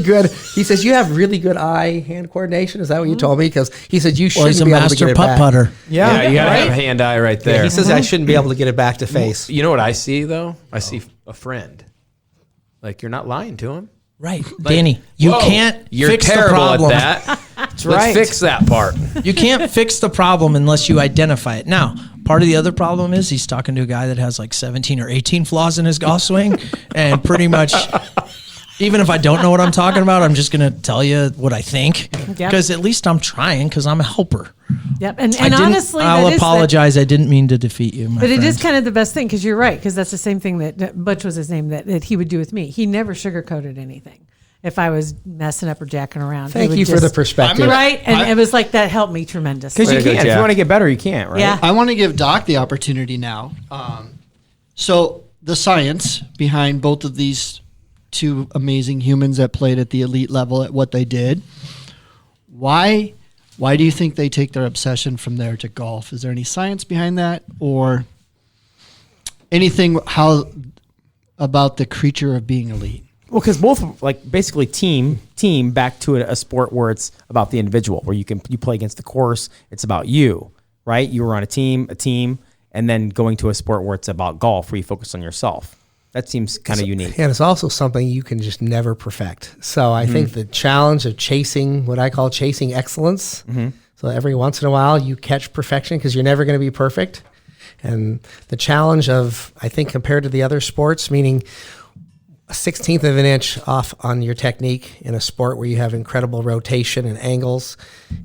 [SPEAKER 7] good eye-hand coordination. Is that what you told me? Because he said, you shouldn't be able to get it back.
[SPEAKER 1] Putter.
[SPEAKER 4] Yeah, you got to have hand-eye right there.
[SPEAKER 7] Yeah, he says, I shouldn't be able to get it back to face.
[SPEAKER 4] You know what I see, though? I see a friend. Like, you're not lying to him.
[SPEAKER 1] Right. Danny, you can't fix the problem.
[SPEAKER 4] You're terrible at that. Let's fix that part.
[SPEAKER 1] You can't fix the problem unless you identify it. Now, part of the other problem is he's talking to a guy that has like 17 or 18 flaws in his golf swing, and pretty much, even if I don't know what I'm talking about, I'm just going to tell you what I think, because at least I'm trying, because I'm a helper.
[SPEAKER 3] Yep, and honestly,
[SPEAKER 1] I'll apologize. I didn't mean to defeat you, my
[SPEAKER 3] But
[SPEAKER 1] friend.
[SPEAKER 3] it is kind of the best thing, because you're right, because that's the same thing that Butch was his name that he would do with me. He never sugarcoated anything. if I was messing up or jacking around. He
[SPEAKER 7] Thank
[SPEAKER 3] would
[SPEAKER 7] you for the
[SPEAKER 3] just-
[SPEAKER 7] perspective.
[SPEAKER 3] Right? And it was like that helped me tremendously.
[SPEAKER 2] Because you
[SPEAKER 4] Way to go,
[SPEAKER 2] can. If
[SPEAKER 4] Jack.
[SPEAKER 2] you want to get better, you can't, right?
[SPEAKER 3] Yeah.
[SPEAKER 5] I want to give Doc the opportunity now. So the science behind both of these two amazing humans that played at the elite level at what they did. Why do you think they take their obsession from there to golf? Is there any science behind that, or anything about the creature of being elite?
[SPEAKER 2] Well, because both like basically team back to a sport where it's about the individual, where you play against the course. It's about you, right? You were on a team, and then going to a sport where it's about golf, where you focus on yourself. That seems kind of unique.
[SPEAKER 7] And it's also something you can just never perfect. So I think the challenge of chasing what I call chasing excellence. So every once in a while you catch perfection because you're never going to be perfect. And the challenge of, I think, compared to the other sports, meaning a 16th of an inch off on your technique in a sport where you have incredible rotation and angles,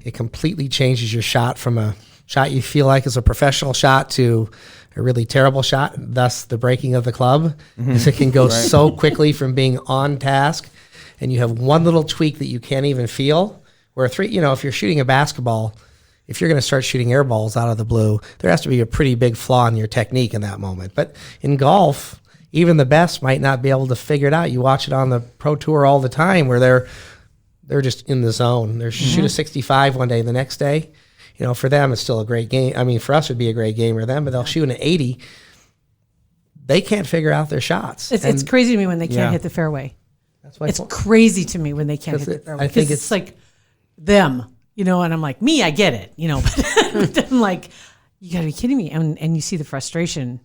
[SPEAKER 7] it completely changes your shot from a shot you feel like is a professional shot to a really terrible shot, thus the breaking of the club. Because it can go so quickly from being on task, and you have one little tweak that you can't even feel. Where if you're shooting a basketball, if you're going to start shooting air balls out of the blue, there has to be a pretty big flaw in your technique in that moment. But in golf, even the best might not be able to figure it out. You watch it on the Pro Tour all the time where they're just in the zone. They shoot a 65 one day, the next day, for them it's still a great game. I mean, for us it'd be a great game for them, but they'll shoot an 80. They can't figure out their shots.
[SPEAKER 3] It's crazy to me when they can't
[SPEAKER 2] Yeah.
[SPEAKER 3] hit the fairway.
[SPEAKER 7] That's why
[SPEAKER 3] It's crazy to me when they can't hit the fairway.
[SPEAKER 7] I think
[SPEAKER 3] Because it's like them, and I'm like, me, I get it, but I'm like, you gotta be kidding me. And you see the frustration,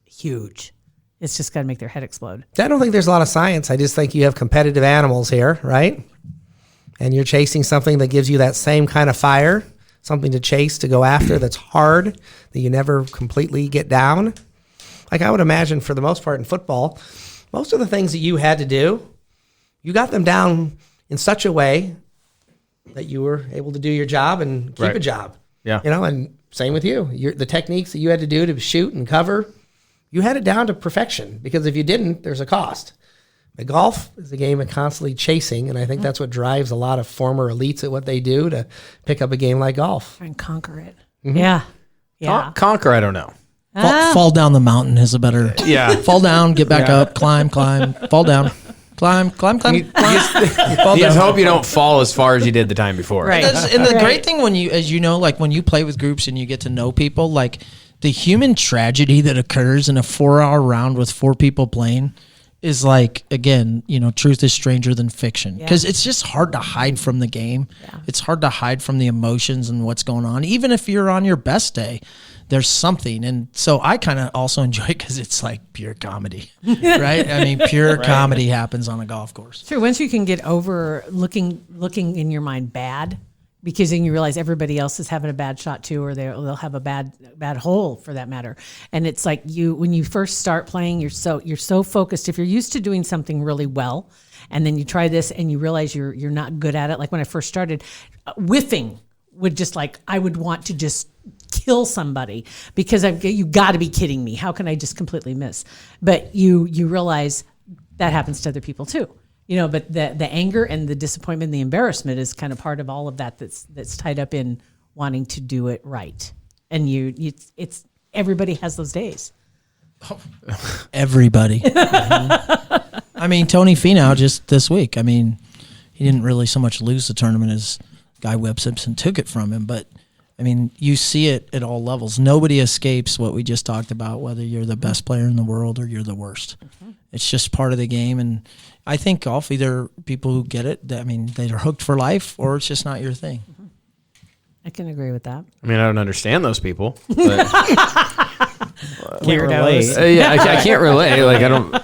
[SPEAKER 3] huge. It's just gotta make their head explode.
[SPEAKER 7] I don't think there's a lot of science. I just think you have competitive animals here, right? And you're chasing something that gives you that same kind of fire, something to chase, to go after that's hard, that you never completely get down. Like I would imagine for the most part in football, most of the things that you had to do, you got them down in such a way that you were able to do your job and keep a job.
[SPEAKER 4] Yeah.
[SPEAKER 7] And same with you. The techniques that you had to do to shoot and cover, you had it down to perfection, because if you didn't, there's a cost. But golf is a game of constantly chasing, and I think that's what drives a lot of former elites at what they do to pick up a game like golf.
[SPEAKER 3] Try and conquer it. Yeah. Yeah.
[SPEAKER 4] Conquer, I don't know.
[SPEAKER 1] Fall down the mountain is a better.
[SPEAKER 4] Yeah.
[SPEAKER 1] Fall down, get back up, climb, fall down, climb.
[SPEAKER 4] You
[SPEAKER 1] Fall
[SPEAKER 4] just
[SPEAKER 1] down.
[SPEAKER 4] hope you don't fall as far as you did the time before.
[SPEAKER 3] Right.
[SPEAKER 1] And the great thing when when you play with groups and you get to know people, like the human tragedy that occurs in a 4-hour round with 4 people playing is like, again, truth is stranger than fiction, because it's just hard to hide from the game.
[SPEAKER 3] Yeah.
[SPEAKER 1] It's hard to hide from the emotions and what's going on. Even if you're on your best day, there's something. And so I kind of also enjoy it because it's like pure comedy, right? I mean, pure comedy happens on a golf course.
[SPEAKER 3] Sure. Once you can get over looking in your mind bad, because then you realize everybody else is having a bad shot too, or they'll have a bad hole for that matter. And it's like when you first start playing, you're so focused. If you're used to doing something really well, and then you try this and you realize you're not good at it. Like when I first started, whiffing would just I would want to just kill somebody because you got to be kidding me. How can I just completely miss? But you realize that happens to other people too. But the anger and the disappointment and the embarrassment is kind of part of all of that that's tied up in wanting to do it right. And it's everybody has those days.
[SPEAKER 1] Everybody. I mean, Tony Finau just this week. I mean, he didn't really so much lose the tournament as Guy Webb Simpson took it from him. But, I mean, you see it at all levels. Nobody escapes what we just talked about, whether you're the best player in the world or you're the worst. It's just part of the game. And I think golf, either people who get it, they're hooked for life, or it's just not your thing.
[SPEAKER 3] I can agree with that.
[SPEAKER 4] I mean, I don't understand those people. But
[SPEAKER 2] Can't relate.
[SPEAKER 4] I can't relate. Like I don't.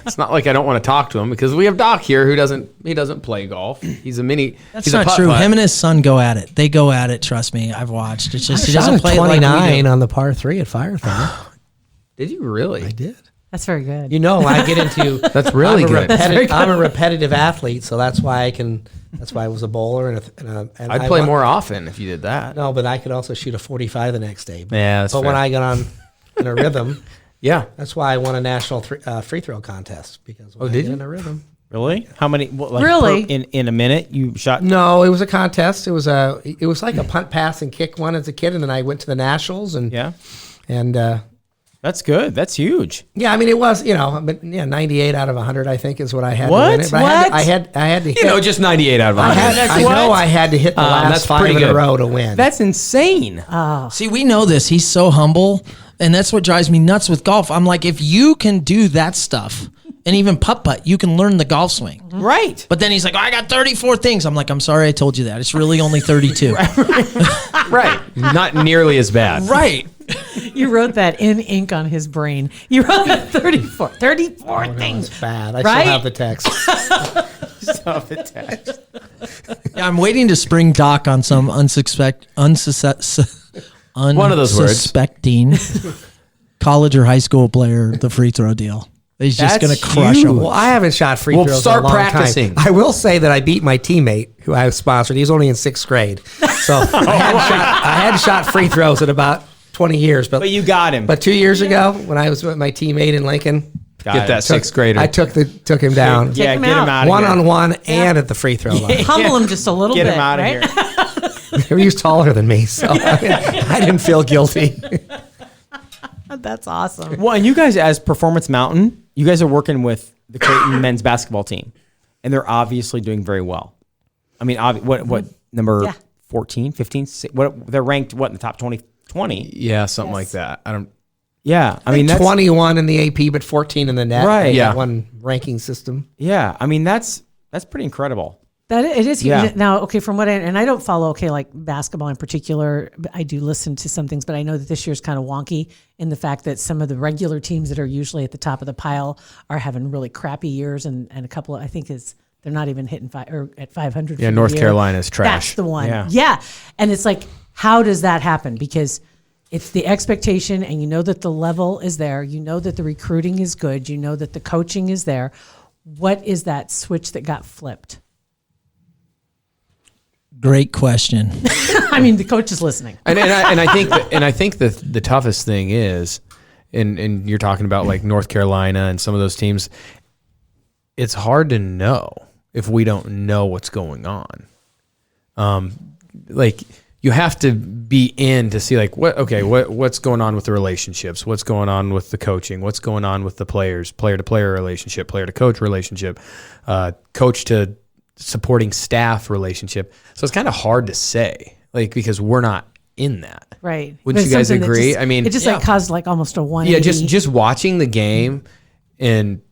[SPEAKER 4] It's not like I don't want to talk to him, because we have Doc here who doesn't play golf. He's a mini.
[SPEAKER 1] That's
[SPEAKER 4] he's
[SPEAKER 1] not
[SPEAKER 4] a
[SPEAKER 1] true.
[SPEAKER 4] putt-putt.
[SPEAKER 1] Him and his son go at it. They go at it. Trust me. I've watched. It's just he
[SPEAKER 7] Shot
[SPEAKER 1] doesn't
[SPEAKER 7] a
[SPEAKER 1] play it like we
[SPEAKER 7] 29
[SPEAKER 1] do.
[SPEAKER 7] on the par 3 at Firethorn.
[SPEAKER 4] Did you really?
[SPEAKER 7] I did.
[SPEAKER 3] That's very good.
[SPEAKER 7] I get into.
[SPEAKER 4] That's really good.
[SPEAKER 7] I'm a repetitive athlete, so that's why I can. That's why I was a bowler and
[SPEAKER 4] I'd
[SPEAKER 7] I
[SPEAKER 4] play
[SPEAKER 7] wa-
[SPEAKER 4] more often if you did that.
[SPEAKER 7] No, but I could also shoot a 45 the next day.
[SPEAKER 4] Yeah, that's
[SPEAKER 7] but when
[SPEAKER 4] fair.
[SPEAKER 7] I got on in a rhythm,
[SPEAKER 4] Yeah.
[SPEAKER 7] that's why I won a national free throw contest, because when I
[SPEAKER 4] did
[SPEAKER 7] get
[SPEAKER 4] you?
[SPEAKER 7] in a rhythm.
[SPEAKER 2] Really? How many? Like
[SPEAKER 3] Really?
[SPEAKER 2] In a minute, you shot?
[SPEAKER 7] No, it was a contest. It was like a punt, pass, and kick one as a kid, and then I went to the nationals, and
[SPEAKER 2] Yeah.
[SPEAKER 7] That's
[SPEAKER 2] good. That's huge.
[SPEAKER 7] Yeah, I mean it was, but 98 out of 100, I think, is what I had.
[SPEAKER 2] What?
[SPEAKER 7] To win it. But
[SPEAKER 2] What?
[SPEAKER 7] I had to hit.
[SPEAKER 4] just 98 out of 100.
[SPEAKER 7] I had to hit the last
[SPEAKER 4] that's
[SPEAKER 7] 5
[SPEAKER 4] pretty
[SPEAKER 7] in a
[SPEAKER 4] good.
[SPEAKER 7] row to win.
[SPEAKER 2] That's insane.
[SPEAKER 1] See, we know this. He's so humble, and that's what drives me nuts with golf. I'm like, if you can do that stuff, and even putt, you can learn the golf swing.
[SPEAKER 2] Right.
[SPEAKER 1] But then he's like, I got 34 things. I'm like, I'm sorry I told you that. It's really only 32.
[SPEAKER 4] Right. Not nearly as bad.
[SPEAKER 1] Right.
[SPEAKER 3] You wrote that in ink on his brain. You wrote 34 things.
[SPEAKER 7] It's bad. I
[SPEAKER 3] Right?
[SPEAKER 7] still have the text.
[SPEAKER 1] Yeah, I'm waiting to spring Doc on some
[SPEAKER 4] One of those words.
[SPEAKER 1] unsuspecting college or high school player the free throw deal. He's just going
[SPEAKER 2] That's
[SPEAKER 1] to crush him.
[SPEAKER 7] Well, I haven't shot free
[SPEAKER 4] We'll
[SPEAKER 7] throws
[SPEAKER 4] start
[SPEAKER 7] in a long
[SPEAKER 4] practicing.
[SPEAKER 7] time. I will say that I beat my teammate who I was sponsored. He was only in 6th grade. So I hadn't shot free throws in about 20 years.
[SPEAKER 2] But you got him.
[SPEAKER 7] But 2 years ago, when I was with my teammate in Lincoln,
[SPEAKER 4] Get that sixth grader.
[SPEAKER 7] I took him down.
[SPEAKER 2] Yeah,
[SPEAKER 3] him
[SPEAKER 2] get him
[SPEAKER 3] out.
[SPEAKER 2] out of here.
[SPEAKER 7] One-on-one and at the free throw line.
[SPEAKER 3] Humble him just a little
[SPEAKER 2] Get
[SPEAKER 3] bit.
[SPEAKER 2] him out of
[SPEAKER 3] right?
[SPEAKER 2] here.
[SPEAKER 7] He was taller than me, so I didn't feel guilty.
[SPEAKER 3] That's awesome.
[SPEAKER 2] Well, and you guys as Performance Mountain, you guys are working with the Creighton men's basketball team, and they're obviously doing very well. I mean, what number
[SPEAKER 3] Yeah.
[SPEAKER 2] 14, 15? What they're ranked in the top 20?
[SPEAKER 4] Yeah, something like that. I don't.
[SPEAKER 2] Yeah, I mean that's
[SPEAKER 7] 21 in the AP, but 14 in the net.
[SPEAKER 2] Right.
[SPEAKER 7] Yeah,
[SPEAKER 4] Yeah.
[SPEAKER 7] one ranking system.
[SPEAKER 2] yeah. I mean that's pretty incredible.
[SPEAKER 3] That it is huge.
[SPEAKER 2] Yeah.
[SPEAKER 3] Now, okay, from what I don't follow, like basketball in particular, but I do listen to some things, but I know that this year's kind of wonky in the fact that some of the regular teams that are usually at the top of the pile are having really crappy years, and a couple of, I think they're not even hitting at 500.
[SPEAKER 4] Yeah,
[SPEAKER 3] for the
[SPEAKER 4] North
[SPEAKER 3] year.
[SPEAKER 4] Carolina's trash.
[SPEAKER 3] That's the one.
[SPEAKER 2] Yeah.
[SPEAKER 3] And it's like, how does that happen? Because it's the expectation, and you know that the level is there. You know that the recruiting is good. You know that the coaching is there. What is that switch that got flipped?
[SPEAKER 1] Great question.
[SPEAKER 3] I mean, the coach is listening.
[SPEAKER 4] And I think the toughest thing is, and you're talking about like North Carolina and some of those teams. It's hard to know if we don't know what's going on. Like you have to be in to see like what's going on with the relationships, what's going on with the coaching, what's going on with the players, player to player relationship, player to coach relationship, coach to supporting staff relationship. So it's kind of hard to say, like, because we're not in that.
[SPEAKER 3] Right.
[SPEAKER 4] Wouldn't
[SPEAKER 3] But
[SPEAKER 4] you guys
[SPEAKER 3] something that
[SPEAKER 4] agree?
[SPEAKER 3] just-
[SPEAKER 4] I mean,
[SPEAKER 3] it just like caused like almost a 180.
[SPEAKER 4] yeah, just watching the game, and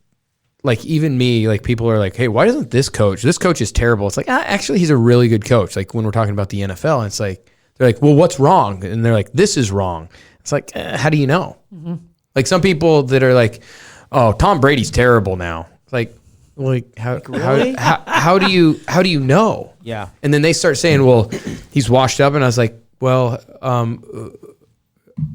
[SPEAKER 4] like even me, like people are like, hey, why doesn't this coach is terrible. It's like, actually he's a really good coach. Like when we're talking about the NFL, and it's like, they're like, well, what's wrong? And they're like, this is wrong. It's like, how do you know?
[SPEAKER 3] Mm-hmm.
[SPEAKER 4] Like some people that are like, oh, Tom Brady's terrible now. It's like how do you know?
[SPEAKER 2] Yeah.
[SPEAKER 4] And then they start saying, well, he's washed up, and I was like, well,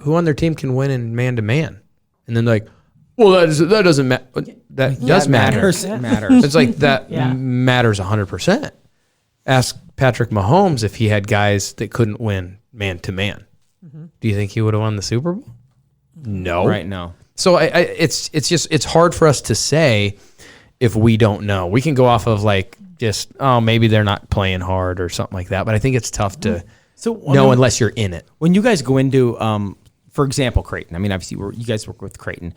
[SPEAKER 4] who on their team can win in man to man? And then they're like, well, that doesn't matter. That does matter.
[SPEAKER 2] It matters.
[SPEAKER 4] It's like that
[SPEAKER 3] Yeah.
[SPEAKER 4] matters 100%. Ask Patrick Mahomes if he had guys that couldn't win man to man. Do you think he would have won the Super Bowl? No.
[SPEAKER 2] Right. No.
[SPEAKER 4] So it's hard for us to say if we don't know. We can go off of like just maybe they're not playing hard or something like that. But I think it's tough to know unless you're in it.
[SPEAKER 2] When you guys go into, for example, Creighton. I mean, obviously, you guys work with Creighton.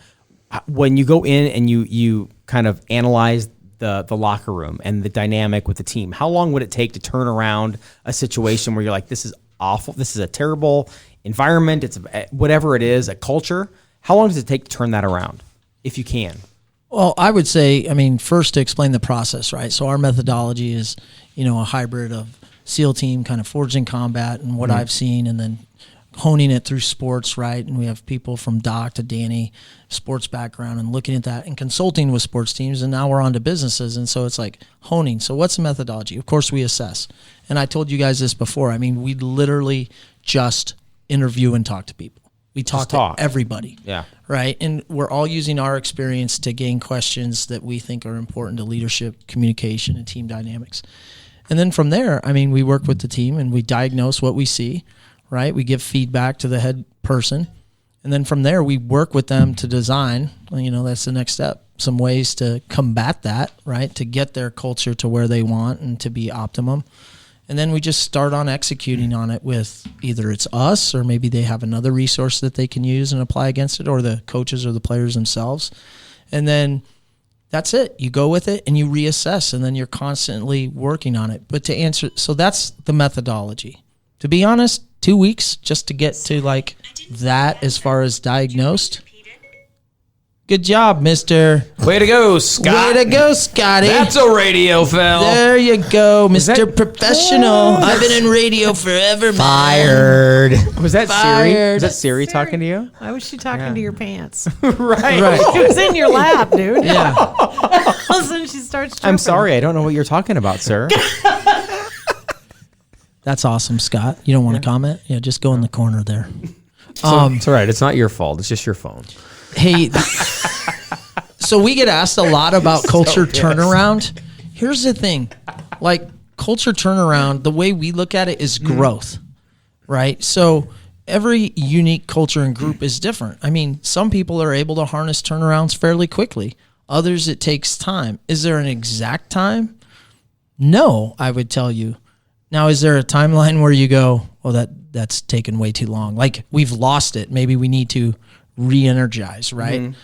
[SPEAKER 2] When you go in and you kind of analyze the locker room and the dynamic with the team, how long would it take to turn around a situation where you're like, this is awful, this is a terrible environment, it's whatever it is, a culture? How long does it take to turn that around, if you can?
[SPEAKER 1] Well, I would say, first to explain the process, right? So our methodology is, a hybrid of SEAL team, kind of forged in combat and what I've seen, and then honing it through sports, right? And we have people from Doc to Danny, sports background, and looking at that and consulting with sports teams. And now we're on to businesses. And so it's like honing. So what's the methodology? Of course, we assess. And I told you guys this before. We literally just interview and talk to people. We talk to everybody.
[SPEAKER 2] Yeah.
[SPEAKER 1] Right. And we're all using our experience to gain questions that we think are important to leadership, communication, and team dynamics. And then from there, we work with the team and we diagnose what we see. Right, we give feedback to the head person, And then from there, we work with them to design, that's the next step, some ways to combat that, right? To get their culture to where they want and to be optimum. And then we just start on executing on it with either it's us or maybe they have another resource that they can use and apply against it, or the coaches or the players themselves. And then that's it. You go with it and you reassess, and then you're constantly working on it. But to answer, so that's the methodology. To be honest, 2 weeks just to get to like that as far as diagnosed. Good job, mister.
[SPEAKER 4] Way to go, Scott.
[SPEAKER 1] Way to go, Scotty.
[SPEAKER 4] That's a radio fail.
[SPEAKER 1] There you go, Mr. Professional. I've been in radio forever, man.
[SPEAKER 7] Fired.
[SPEAKER 2] Was that
[SPEAKER 1] Fired.
[SPEAKER 2] Siri? Was that Siri talking to you?
[SPEAKER 3] Why was she talking to your pants?
[SPEAKER 2] Right.
[SPEAKER 3] It was in your lap, dude.
[SPEAKER 1] Yeah.
[SPEAKER 3] All of a sudden she starts chirping.
[SPEAKER 2] I'm sorry. I don't know what you're talking about, sir.
[SPEAKER 1] That's awesome, Scott. You don't want to comment? Yeah, just go in the corner there.
[SPEAKER 4] It's all right. It's not your fault. It's just your phone.
[SPEAKER 1] Hey, so we get asked a lot about culture turnaround. Here's the thing. Like, culture turnaround, the way we look at it is growth, right? So every unique culture and group is different. I mean, some people are able to harness turnarounds fairly quickly. Others, it takes time. Is there an exact time? No, I would tell you. Now, is there a timeline where you go, well, that's taken way too long? Like, we've lost it. Maybe we need to re-energize, right? Mm-hmm.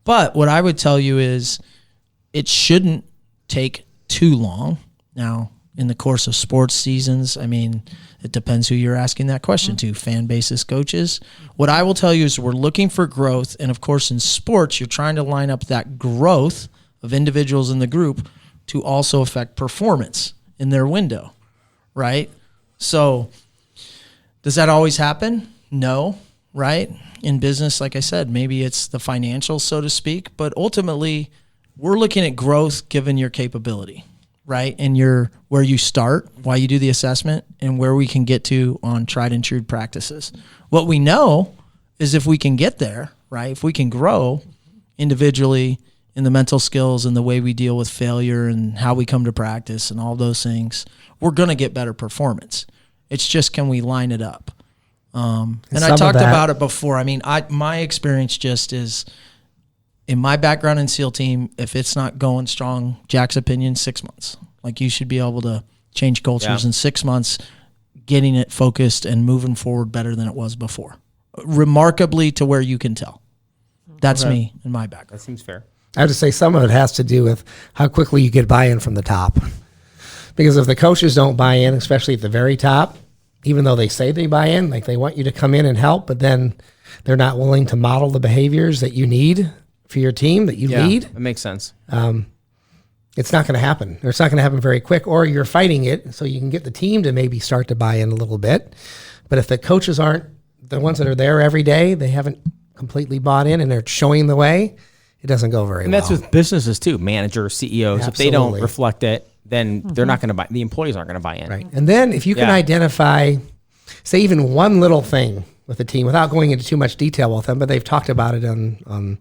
[SPEAKER 1] But what I would tell you is it shouldn't take too long. Now, in the course of sports seasons, I mean, it depends who you're asking that question to, fan bases, coaches. What I will tell you is we're looking for growth. And of course, in sports, you're trying to line up that growth of individuals in the group to also affect performance in their window, right? So does that always happen? No, right? In business, like I said, maybe it's the financials, so to speak, but ultimately we're looking at growth given your capability, right? And where you start, why you do the assessment, and where we can get to on tried and true practices. What we know is if we can get there, right? If we can grow individually in the mental skills and the way we deal with failure and how we come to practice and all those things, we're going to get better performance. It's just, can we line it up? And I talked about it before. I mean, my experience just is, in my background in SEAL team, if it's not going strong, Jack's opinion, 6 months. Like, you should be able to change cultures in 6 months, getting it focused and moving forward better than it was before. Remarkably to where you can tell. That's me in my background.
[SPEAKER 2] That seems fair.
[SPEAKER 7] I have to say some of it has to do with how quickly you get buy-in from the top. Because if the coaches don't buy in, especially at the very top, even though they say they buy in, like they want you to come in and help, but then they're not willing to model the behaviors that you need for your team, that you lead.
[SPEAKER 2] That makes sense.
[SPEAKER 7] It's not going to happen. Or it's not going to happen very quick, or you're fighting it so you can get the team to maybe start to buy in a little bit. But if the coaches aren't the ones that are there every day, they haven't completely bought in and they're showing the way, it doesn't go very well.
[SPEAKER 2] And that's with businesses too, managers, CEOs.
[SPEAKER 7] Absolutely.
[SPEAKER 2] If they don't reflect it, then they're not going to buy. The employees aren't going to buy in.
[SPEAKER 7] Right. And then if you can identify, say, even one little thing with a team, without going into too much detail with them, but they've talked about it on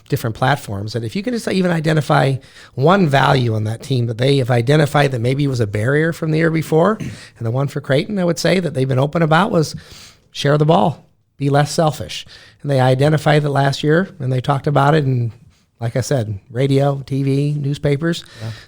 [SPEAKER 7] different platforms, that if you can just even identify one value on that team that they have identified that maybe was a barrier from the year before, and the one for Creighton, I would say, that they've been open about was share the ball, be less selfish. And they identified that last year, and they talked about it in, like I said, radio, TV, newspapers,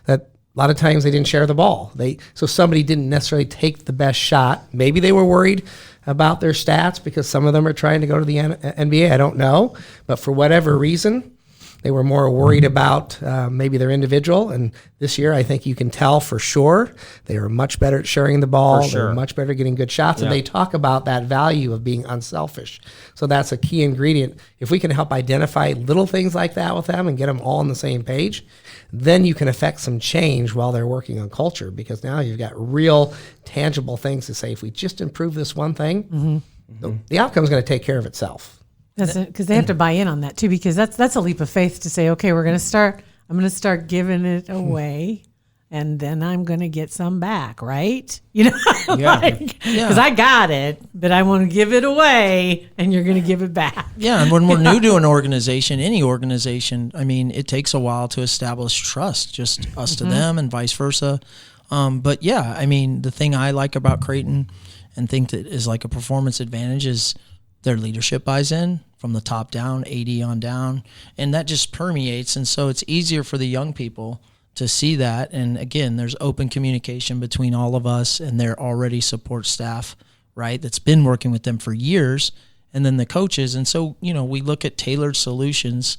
[SPEAKER 7] that a lot of times they didn't share the ball. So somebody didn't necessarily take the best shot. Maybe they were worried about their stats because some of them are trying to go to the NBA. I don't know. But for whatever reason, they were more worried about maybe their individual. And this year, I think you can tell for sure they were much better at sharing the ball. They were much better at getting good shots. And they talk about that value of being unselfish. So that's a key ingredient. If we can help identify little things like that with them and get them all on the same page, then you can affect some change while they're working on culture, because now you've got real tangible things to say. If we just improve this one thing, the outcome is going to take care of itself.
[SPEAKER 3] That's it, because they have to buy in on that too, because that's a leap of faith to say, okay, I'm going to start giving it away, and then I'm going to get some back, right? You know, because I got it, but I want to give it away, and you're going to give it back.
[SPEAKER 1] Yeah, and when we're new to an organization, any organization, I mean, it takes a while to establish trust, just us to them and vice versa. But yeah, I mean, the thing I like about Creighton and think that is like a performance advantage is their leadership buys in, from the top down, AD on down, and that just permeates. And so it's easier for the young people to see that. And again, there's open communication between all of us and their already support staff, right? That's been working with them for years, and then the coaches. And so, we look at tailored solutions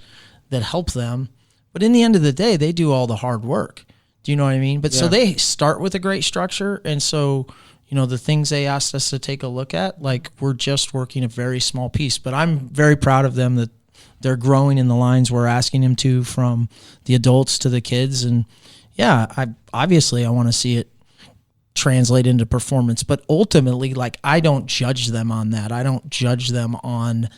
[SPEAKER 1] that help them. But in the end of the day, they do all the hard work. Do you know what I mean? But so they start with a great structure. And so, the things they asked us to take a look at, like, we're just working a very small piece. But I'm very proud of them that they're growing in the lines we're asking them to, from the adults to the kids. And I want to see it translate into performance. But ultimately, I don't judge them on that. I don't judge them on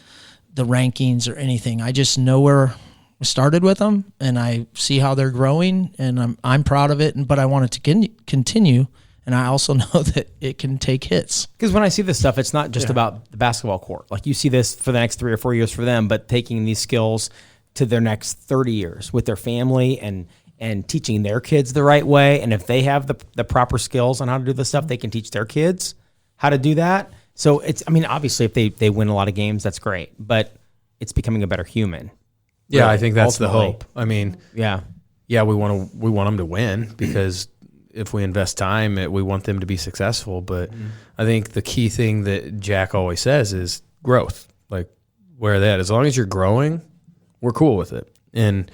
[SPEAKER 1] the rankings or anything. I just know where I started with them, and I see how they're growing, and I'm proud of it. But I want it to continue. And I also know that it can take hits.
[SPEAKER 2] Because when I see this stuff, it's not just about the basketball court. Like, you see this for the next 3 or 4 years for them, but taking these skills to their next 30 years with their family and teaching their kids the right way. And if they have the proper skills on how to do this stuff, they can teach their kids how to do that. So obviously if they win a lot of games, that's great, but it's becoming a better human.
[SPEAKER 4] Yeah,
[SPEAKER 2] really,
[SPEAKER 4] I think that's
[SPEAKER 2] ultimately.
[SPEAKER 4] the hope. We want them to win, because if we invest time, we want them to be successful. But I think the key thing that Jack always says is growth. Like, where that, as long as you're growing, we're cool with it. And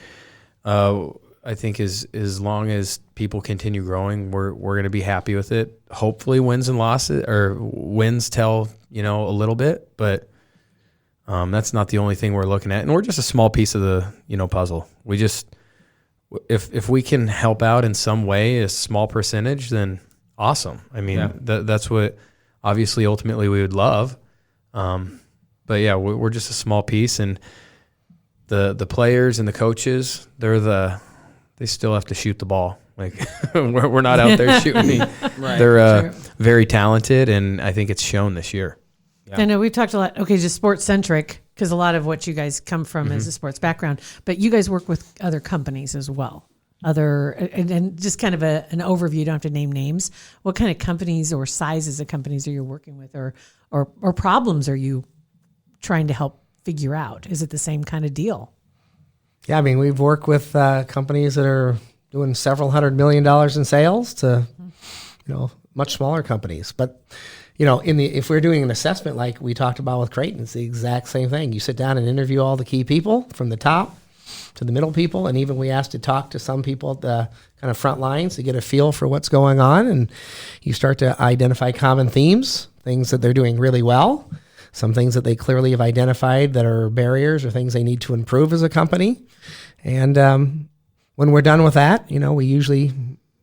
[SPEAKER 4] I think as long as people continue growing, we're going to be happy with it. Hopefully wins and losses, or wins tell, a little bit, but that's not the only thing we're looking at. And we're just a small piece of the, puzzle. We just, if we can help out in some way, a small percentage, then awesome. That's what obviously ultimately we would love. But yeah, we're just a small piece, and the players and the coaches, they still have to shoot the ball. Like, we're not out there shooting. Right. They're very talented, and I think it's shown this year.
[SPEAKER 3] Yeah. I know we've talked a lot. Okay, just sports centric, because a lot of what you guys come from is a sports background, but you guys work with other companies as well. And just kind of an overview. You don't have to name names. What kind of companies or sizes of companies are you working with, or problems are you trying to help figure out? Is it the same kind of deal?
[SPEAKER 7] Yeah, we've worked with companies that are doing several $100 million in sales to, much smaller companies. But if we're doing an assessment like we talked about with Creighton, it's the exact same thing. You sit down and interview all the key people from the top to the middle people, and even we asked to talk to some people at the kind of front lines to get a feel for what's going on, and you start to identify common themes, things that they're doing really well, some things that they clearly have identified that are barriers or things they need to improve as a company. And when we're done with that, we usually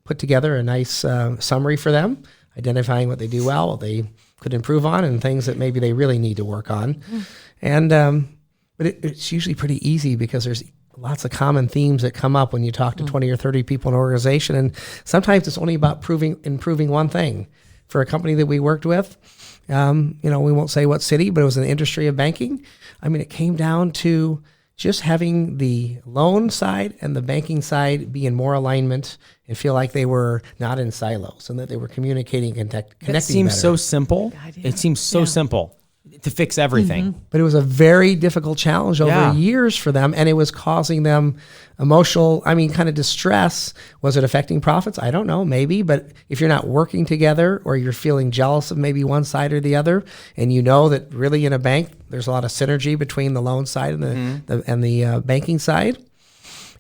[SPEAKER 7] put together a nice summary for them, identifying what they do well, what they could improve on, and things that maybe they really need to work on. And but it's usually pretty easy, because there's lots of common themes that come up when you talk to 20 or 30 people in an organization. And sometimes it's only about improving one thing. For a company that we worked with, we won't say what city, but it was in the industry of banking. It came down to just having the loan side and the banking side be in more alignment and feel like they were not in silos, and that they were communicating and connecting.
[SPEAKER 2] It seems
[SPEAKER 7] better.
[SPEAKER 2] so simple. It seems so simple to fix everything.
[SPEAKER 7] But it was a very difficult challenge over years for them, and it was causing them emotional, kind of distress. Was it affecting profits? I don't know, maybe. But if you're not working together, or you're feeling jealous of maybe one side or the other, and you know that really in a bank there's a lot of synergy between the loan side and the banking side,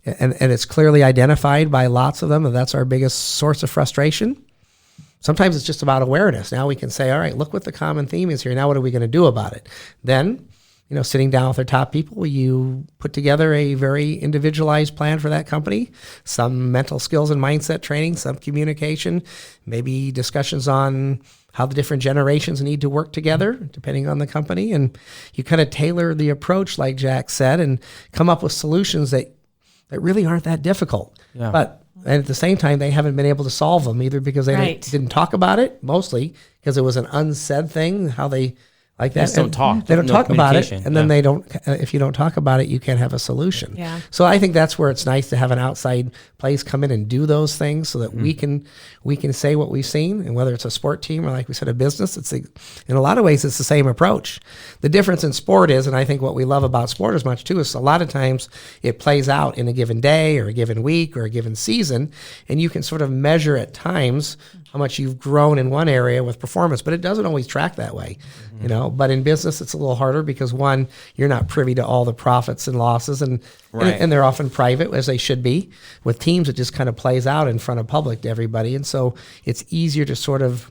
[SPEAKER 7] and it's clearly identified by lots of them, and that's our biggest source of frustration. Sometimes it's just about awareness. Now we can say, all right, look what the common theme is here. Now what are we going to do about it? Then, sitting down with our top people, you put together a very individualized plan for that company, some mental skills and mindset training, some communication, maybe discussions on how the different generations need to work together, depending on the company. And you kind of tailor the approach, like Jack said, and come up with solutions that really aren't that difficult. Yeah. But at the same time, they haven't been able to solve them either, because they didn't talk about it, mostly because it was an unsaid thing, how they like that.
[SPEAKER 2] just don't
[SPEAKER 7] And
[SPEAKER 2] talk.
[SPEAKER 7] They don't
[SPEAKER 2] No
[SPEAKER 7] talk about it,
[SPEAKER 2] communication.
[SPEAKER 7] and then
[SPEAKER 2] Yeah.
[SPEAKER 7] they don't. If you don't talk about it, you can't have a solution.
[SPEAKER 3] Yeah.
[SPEAKER 7] So I think that's where it's nice to have an outside place come in and do those things, so that we can say what we've seen, and whether it's a sport team or, like we said, a business. In a lot of ways it's the same approach. The difference in sport is, and I think what we love about sport as much too, is a lot of times it plays out in a given day or a given week or a given season, and you can sort of measure at times how much you've grown in one area with performance, but it doesn't always track that way, But in business, it's a little harder because, one, you're not privy to all the profits and losses, and they're often private, as they should be. With teams, it just kind of plays out in front of public to everybody, and so it's easier to sort of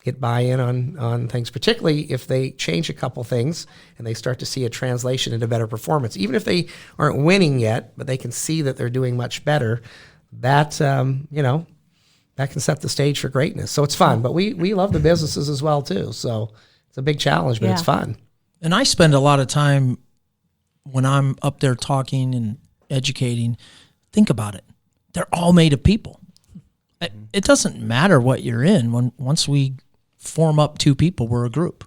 [SPEAKER 7] get buy-in on things, particularly if they change a couple things and they start to see a translation into better performance. Even if they aren't winning yet, but they can see that they're doing much better, that that can set the stage for greatness. So it's fun, but we love the businesses as well too. So it's a big challenge, but it's fun.
[SPEAKER 1] And I spend a lot of time when I'm up there talking and educating. Think about it. They're all made of people. It doesn't matter what you're in. Once we form up two people, we're a group.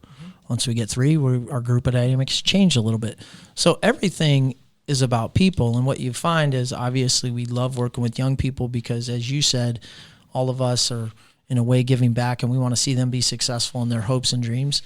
[SPEAKER 1] Once we get three, our group of dynamics change a little bit. So everything is about people. And what you find is, obviously, we love working with young people because, as you said, all of us are in a way giving back, and we want to see them be successful in their hopes and dreams.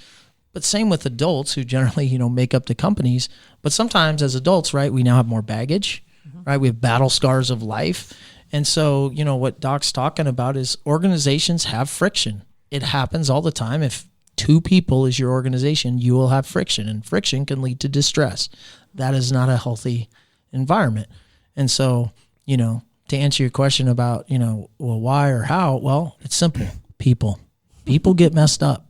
[SPEAKER 1] But same with adults, who generally, make up the companies. But sometimes as adults, right, we now have more baggage, right? We have battle scars of life. And so, what Doc's talking about is organizations have friction. It happens all the time. If two people is your organization, you will have friction, and friction can lead to distress. That is not a healthy environment. And so, to answer your question about, why or how, well, it's simple. People get messed up.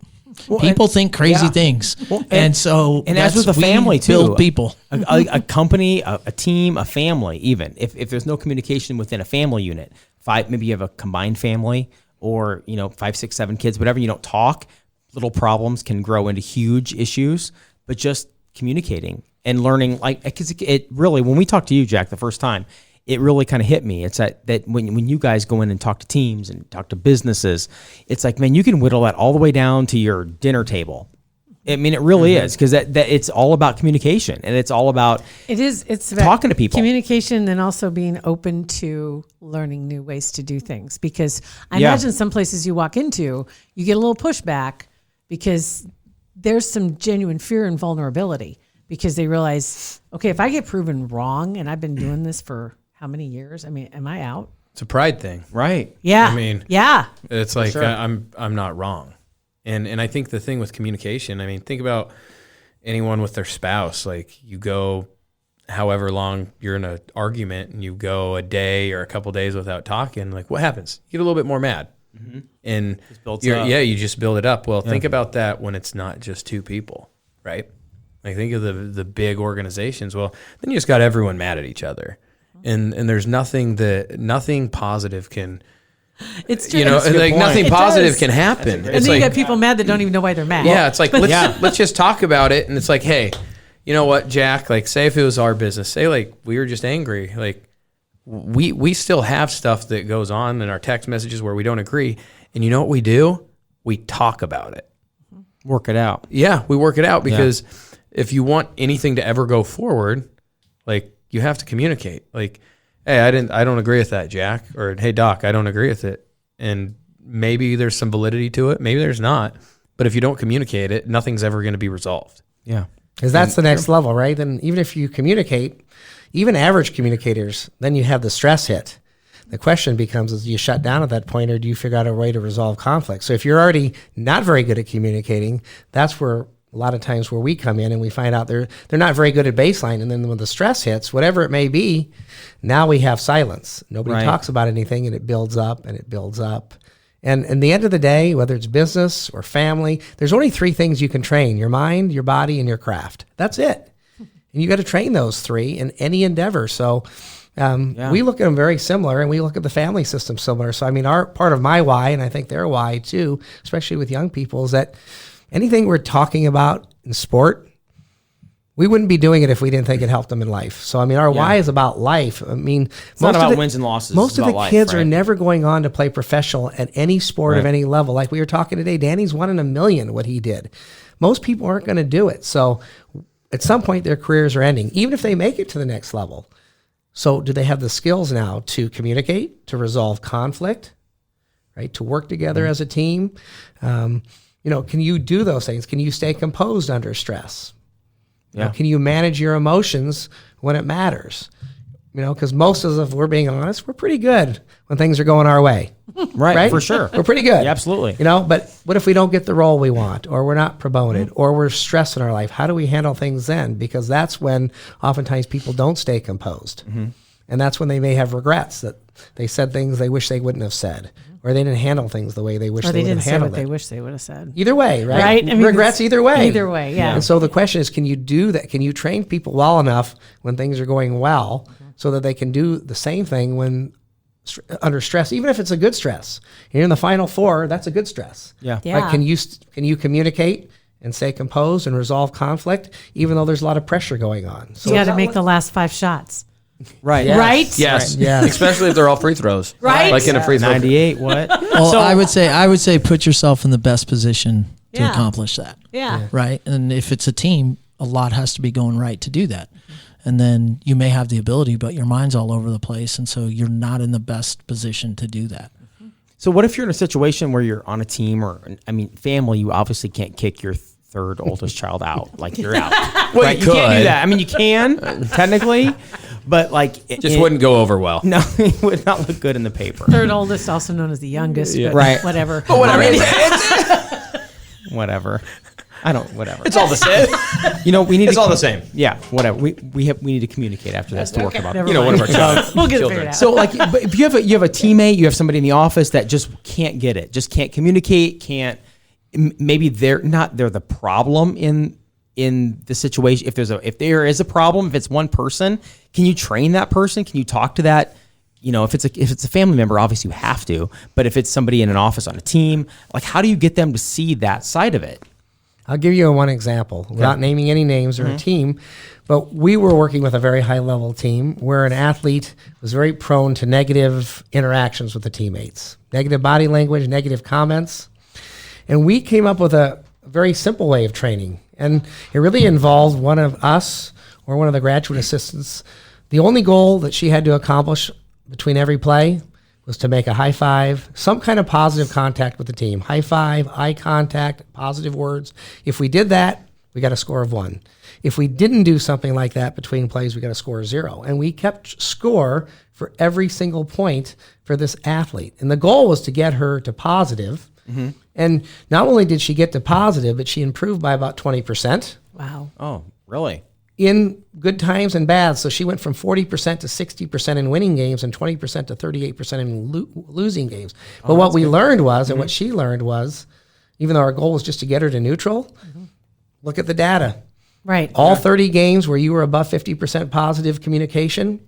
[SPEAKER 1] People think crazy things. Well, and so,
[SPEAKER 2] and as with a family too,
[SPEAKER 1] build people,
[SPEAKER 2] a company, a team, a family, even if there's no communication within a family unit, maybe you have a combined family, or 5, 6, 7 kids, whatever, you don't talk, little problems can grow into huge issues. But just communicating and learning, because it really, when we talked to you, Jack, the first time, it really kind of hit me. It's that when you guys go in and talk to teams and talk to businesses, it's like, man, you can whittle that all the way down to your dinner table. I mean, it really is, because that it's all about communication, and it's all about
[SPEAKER 3] it's about
[SPEAKER 2] talking to people,
[SPEAKER 3] communication, and also being open to learning new ways to do things. Because I imagine some places you walk into, you get a little pushback because there's some genuine fear and vulnerability, because they realize, okay, if I get proven wrong, and I've been doing this for how many years? I mean, am I out?
[SPEAKER 4] It's a pride thing.
[SPEAKER 2] right?
[SPEAKER 3] Yeah.
[SPEAKER 4] I mean,
[SPEAKER 3] yeah.
[SPEAKER 4] It's like,
[SPEAKER 2] sure.
[SPEAKER 4] I'm not wrong. And I think the thing with communication, I mean, think about anyone with their spouse. Like, you go however long you're in an argument, and you go a day or a couple days without talking, like, what happens? You get a little bit more mad. And you just build it up. Well, think about that when it's not just two people, right? Like, think of the big organizations. Well, then you just got everyone mad at each other. And there's nothing positive can,
[SPEAKER 3] It's true.
[SPEAKER 4] nothing positive can happen.
[SPEAKER 3] And then you got people mad that don't even know why they're mad.
[SPEAKER 4] Yeah, it's like, let's just talk about it. And it's like, hey, you know what, Jack? Like, say if it was our business, say like we were just angry. Like, we still have stuff that goes on in our text messages where we don't agree. And you know what we do? We talk about it.
[SPEAKER 2] Work it out.
[SPEAKER 4] Yeah, we work it out, because if you want anything to ever go forward, like, you have to communicate. Like, hey, I don't agree with that, Jack. Or, hey, Doc, I don't agree with it. And maybe there's some validity to it. Maybe there's not. But if you don't communicate it, nothing's ever going to be resolved.
[SPEAKER 2] Yeah.
[SPEAKER 7] Because that's the next level, right? And even if you communicate, even average communicators, then you have the stress hit. The question becomes, is do you shut down at that point, or do you figure out a way to resolve conflict? So if you're already not very good at communicating, that's where a lot of times where we come in and we find out they're not very good at baseline. And then when the stress hits, whatever it may be, now we have silence. Nobody talks about anything, and it builds up and it builds up. And in the end of the day, whether it's business or family, there's only 3 things you can train: your mind, your body, and your craft. That's it. And you got to train those 3 in any endeavor. So we look at them very similar, and we look at the family system similar. So, I mean, part of my why, and I think their why too, especially with young people, is that anything we're talking about in sport, we wouldn't be doing it if we didn't think it helped them in life. So, I mean, our why is about life. I mean,
[SPEAKER 2] it's not about wins and losses.
[SPEAKER 7] Most of the kids
[SPEAKER 2] are
[SPEAKER 7] are never going on to play professional at any sport of any level. Like we were talking today, Danny's 1 in a million what he did. most people aren't going to do it. So at some point their careers are ending, even if they make it to the next level. So do they have the skills now to communicate, to resolve conflict, right? To work together as a team? Can you do those things? Can you stay composed under stress?
[SPEAKER 2] Yeah.
[SPEAKER 7] Can you manage your emotions when it matters? Because most of us, if we're being honest, we're pretty good when things are going our way.
[SPEAKER 2] Right, for sure.
[SPEAKER 7] We're pretty good.
[SPEAKER 2] Yeah, absolutely.
[SPEAKER 7] But what if we don't get the role we want, or we're not promoted, or we're stressed in our life? How do we handle things then? Because that's when oftentimes people don't stay composed. And that's when they may have regrets that they said things they wish they wouldn't have said, or they didn't handle things the way they wish
[SPEAKER 3] Or
[SPEAKER 7] they
[SPEAKER 3] they
[SPEAKER 7] would have
[SPEAKER 3] didn't say
[SPEAKER 7] handled
[SPEAKER 3] what
[SPEAKER 7] it.
[SPEAKER 3] they wish they would have said.
[SPEAKER 7] Either way, right?
[SPEAKER 3] Right? I mean,
[SPEAKER 7] regrets either way.
[SPEAKER 3] Either way, yeah.
[SPEAKER 7] And so the question is, can you do that? Can you train people well enough when things are going well so that they can do the same thing when under stress, even if it's a good stress? You're in the Final Four, that's a good stress.
[SPEAKER 2] Yeah.
[SPEAKER 3] Yeah.
[SPEAKER 7] Right? Can you communicate and stay composed and resolve conflict, even though there's a lot of pressure going on? So
[SPEAKER 3] You got
[SPEAKER 7] it's
[SPEAKER 3] to
[SPEAKER 7] not
[SPEAKER 3] make
[SPEAKER 7] like-
[SPEAKER 3] the last 5 shots.
[SPEAKER 2] Right.
[SPEAKER 3] Right?
[SPEAKER 4] Yes.
[SPEAKER 7] Yes.
[SPEAKER 4] Especially if they're all free throws.
[SPEAKER 3] Right?
[SPEAKER 4] Like in a free throw.
[SPEAKER 2] 98. What?
[SPEAKER 1] Well, I would say put yourself in the best position to
[SPEAKER 3] Yeah.
[SPEAKER 1] accomplish that.
[SPEAKER 3] Yeah.
[SPEAKER 1] Right. And if it's a team, a lot has to be going right to do that. And then you may have the ability, but your mind's all over the place. And so you're not in the best position to do that.
[SPEAKER 2] So what if you're in a situation where you're on a team family, you obviously can't kick your third oldest child out. Like you're out.
[SPEAKER 4] Well,
[SPEAKER 2] right?
[SPEAKER 4] you
[SPEAKER 2] You can't do
[SPEAKER 4] could.
[SPEAKER 2] that. I mean, you can technically, but like
[SPEAKER 4] Just wouldn't go over well.
[SPEAKER 2] No, it would not look good in the paper.
[SPEAKER 3] Third oldest, also known as the youngest.
[SPEAKER 4] Yeah.
[SPEAKER 3] But
[SPEAKER 2] Right.
[SPEAKER 3] Whatever.
[SPEAKER 4] But whatever.
[SPEAKER 2] Whatever. I don't. Whatever.
[SPEAKER 4] It's all the same.
[SPEAKER 2] We need.
[SPEAKER 4] It's all the same.
[SPEAKER 2] Yeah. Whatever. We need to communicate after this to work about.
[SPEAKER 3] Never
[SPEAKER 4] One
[SPEAKER 3] mind.
[SPEAKER 4] of our children.
[SPEAKER 3] We'll get it figured out.
[SPEAKER 2] So like, but if you have a teammate, you have somebody in the office that just can't get it, just can't communicate, maybe they're the problem in the situation. If there is a problem, if it's one person, can you train that person? Can you talk to that? If it's a family member, obviously you have to, but if it's somebody in an office on a team, like how do you get them to see that side of it?
[SPEAKER 7] I'll give you one example without naming any names or a team, but we were working with a very high level team where an athlete was very prone to negative interactions with the teammates, negative body language, negative comments. And we came up with a very simple way of training. And it really involved one of us or one of the graduate assistants. The only goal that she had to accomplish between every play was to make a high five, some kind of positive contact with the team. High five, eye contact, positive words. If we did that, we got a score of 1. If we didn't do something like that between plays, we got a score of 0. And we kept score for every single point for this athlete. And the goal was to get her to positive. And not only did she get to positive, but she improved by about 20%.
[SPEAKER 3] Wow.
[SPEAKER 2] Oh, really?
[SPEAKER 7] In good times and bad. So she went from 40% to 60% in winning games and 20% to 38% in losing games. But what we learned was, and what she learned was, even though our goal was just to get her to neutral, look at the data.
[SPEAKER 3] Right.
[SPEAKER 7] All 30 games where you were above 50% positive communication,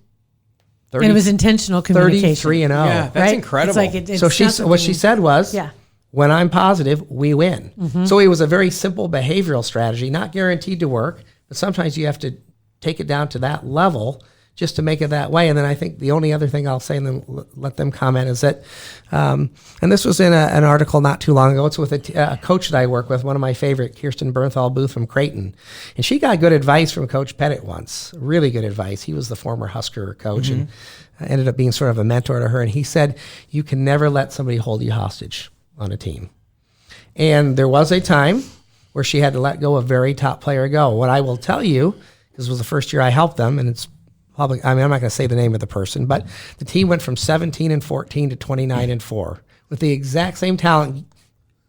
[SPEAKER 7] 30,
[SPEAKER 3] And it was intentional communication.
[SPEAKER 7] 33 and 0.
[SPEAKER 2] Yeah, that's
[SPEAKER 3] right?
[SPEAKER 2] incredible.
[SPEAKER 3] It's like
[SPEAKER 7] So
[SPEAKER 3] it's not
[SPEAKER 7] what she
[SPEAKER 3] something-
[SPEAKER 7] said was,
[SPEAKER 3] Yeah.
[SPEAKER 7] when I'm positive, we win. So it was a very simple behavioral strategy, not guaranteed to work, but sometimes you have to take it down to that level just to make it that way. And then I think the only other thing I'll say and then let them comment is that, and this was in an article not too long ago. It's with a coach that I work with, one of my favorite, Kirsten Bernthal Booth from Creighton. And she got good advice from Coach Pettit once, really good advice. He was the former Husker coach and ended up being sort of a mentor to her. And he said, you can never let somebody hold you hostage on a team. And there was a time where she had to let go a very top player go. What I will tell you, this was the first year I helped them, and it's public. I mean, I'm not going to say the name of the person, but the team went from 17-14 to 29-4 with the exact same talent,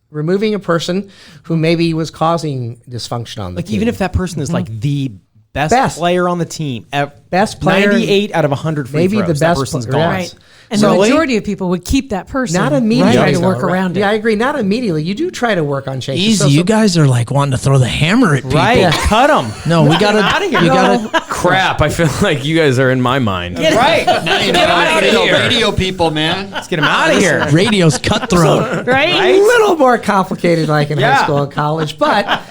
[SPEAKER 7] removing a person who maybe was causing dysfunction on the
[SPEAKER 2] Like
[SPEAKER 7] team.
[SPEAKER 2] even if that person is like the best player on the team,
[SPEAKER 7] Best player,
[SPEAKER 2] 98 out of 100 free
[SPEAKER 7] maybe
[SPEAKER 2] throws,
[SPEAKER 7] the
[SPEAKER 2] that
[SPEAKER 7] best
[SPEAKER 2] person's
[SPEAKER 7] player,
[SPEAKER 2] gone.
[SPEAKER 7] yes.
[SPEAKER 3] Right. And
[SPEAKER 7] So-
[SPEAKER 3] the majority of people would keep that person.
[SPEAKER 7] not immediately.
[SPEAKER 3] Try to
[SPEAKER 7] though,
[SPEAKER 3] work
[SPEAKER 7] right?
[SPEAKER 3] around it.
[SPEAKER 7] Yeah, I agree. Not immediately. You do try to work on changes.
[SPEAKER 1] Easy.
[SPEAKER 7] So-
[SPEAKER 1] You guys are like wanting to throw the hammer at people.
[SPEAKER 2] Right, cut them.
[SPEAKER 1] No, we gotta.
[SPEAKER 2] outta here.
[SPEAKER 1] You gotta.
[SPEAKER 4] Crap. I feel like you guys are in my mind.
[SPEAKER 2] Right,
[SPEAKER 5] Now you know how to handle radio people, man.
[SPEAKER 2] let's get them out of here.
[SPEAKER 1] Radio's cutthroat.
[SPEAKER 3] Right?
[SPEAKER 7] a little more complicated like in
[SPEAKER 2] Yeah.
[SPEAKER 7] high school and college, but